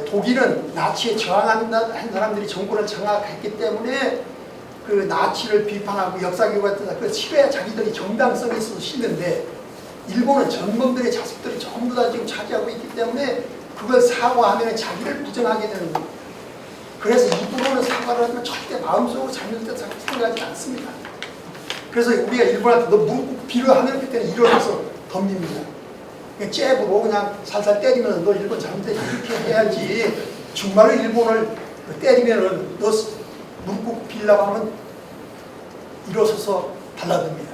독일은 나치에 저항한 사람들이 정권을 장악했기 때문에 그 나치를 비판하고 역사교과서 그 치료야 자기들이 정당성이 있어서 싫는데 일본은 전범들의 자식들이 전부 다 지금 차지하고 있기 때문에 그걸 사과하면 자기를 부정하게 되는 겁니다. 그래서 이 부분은 사과를 하면 절대 마음속으로 잘못됐다 생각하지 않습니다. 그래서 우리가 일본한테 너 무릎 빌어하면 그때는 일어나서 덤립니다. 그냥 잽으로 그냥 살살 때리면 너 일본 잘못됐다 이렇게 해야지 정말로 일본을 때리면은 너 무릎 빌라고 하면 일어서서 달라듭니다.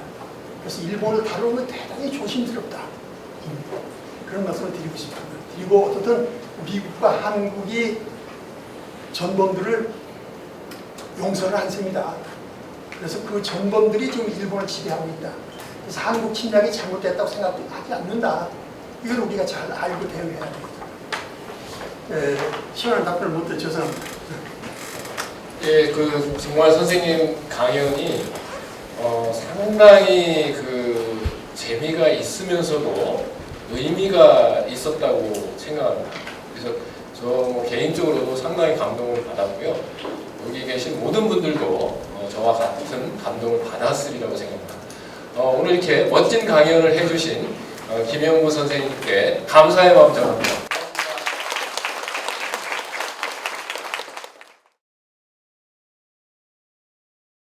그래서 일본을 다루면 대단히 조심스럽다. 그런 말씀을 드리고 싶습니다. 그리고 어쨌든 미국과 한국이 전범들을 용서를 안 셉니다. 그래서 그 전범들이 지금 일본을 지배하고 있다. 그래서 한국 침략이 잘못됐다고 생각하지 않는다. 이걸 우리가 잘 알고 대응해야 됩니다. 시원한 답변을 못 드려 죄송합니다. 예, 그 정말 선생님 강연이 상당히 그 재미가 있으면서도 의미가 있었다고 생각합니다. 그래서 저 개인적으로도 상당히 감동을 받았고요. 여기 계신 모든 분들도 저와 같은 감동을 받았으리라고 생각합니다. 오늘 이렇게 멋진 강연을 해주신 김영구 선생님께 감사의 마음 전합니다.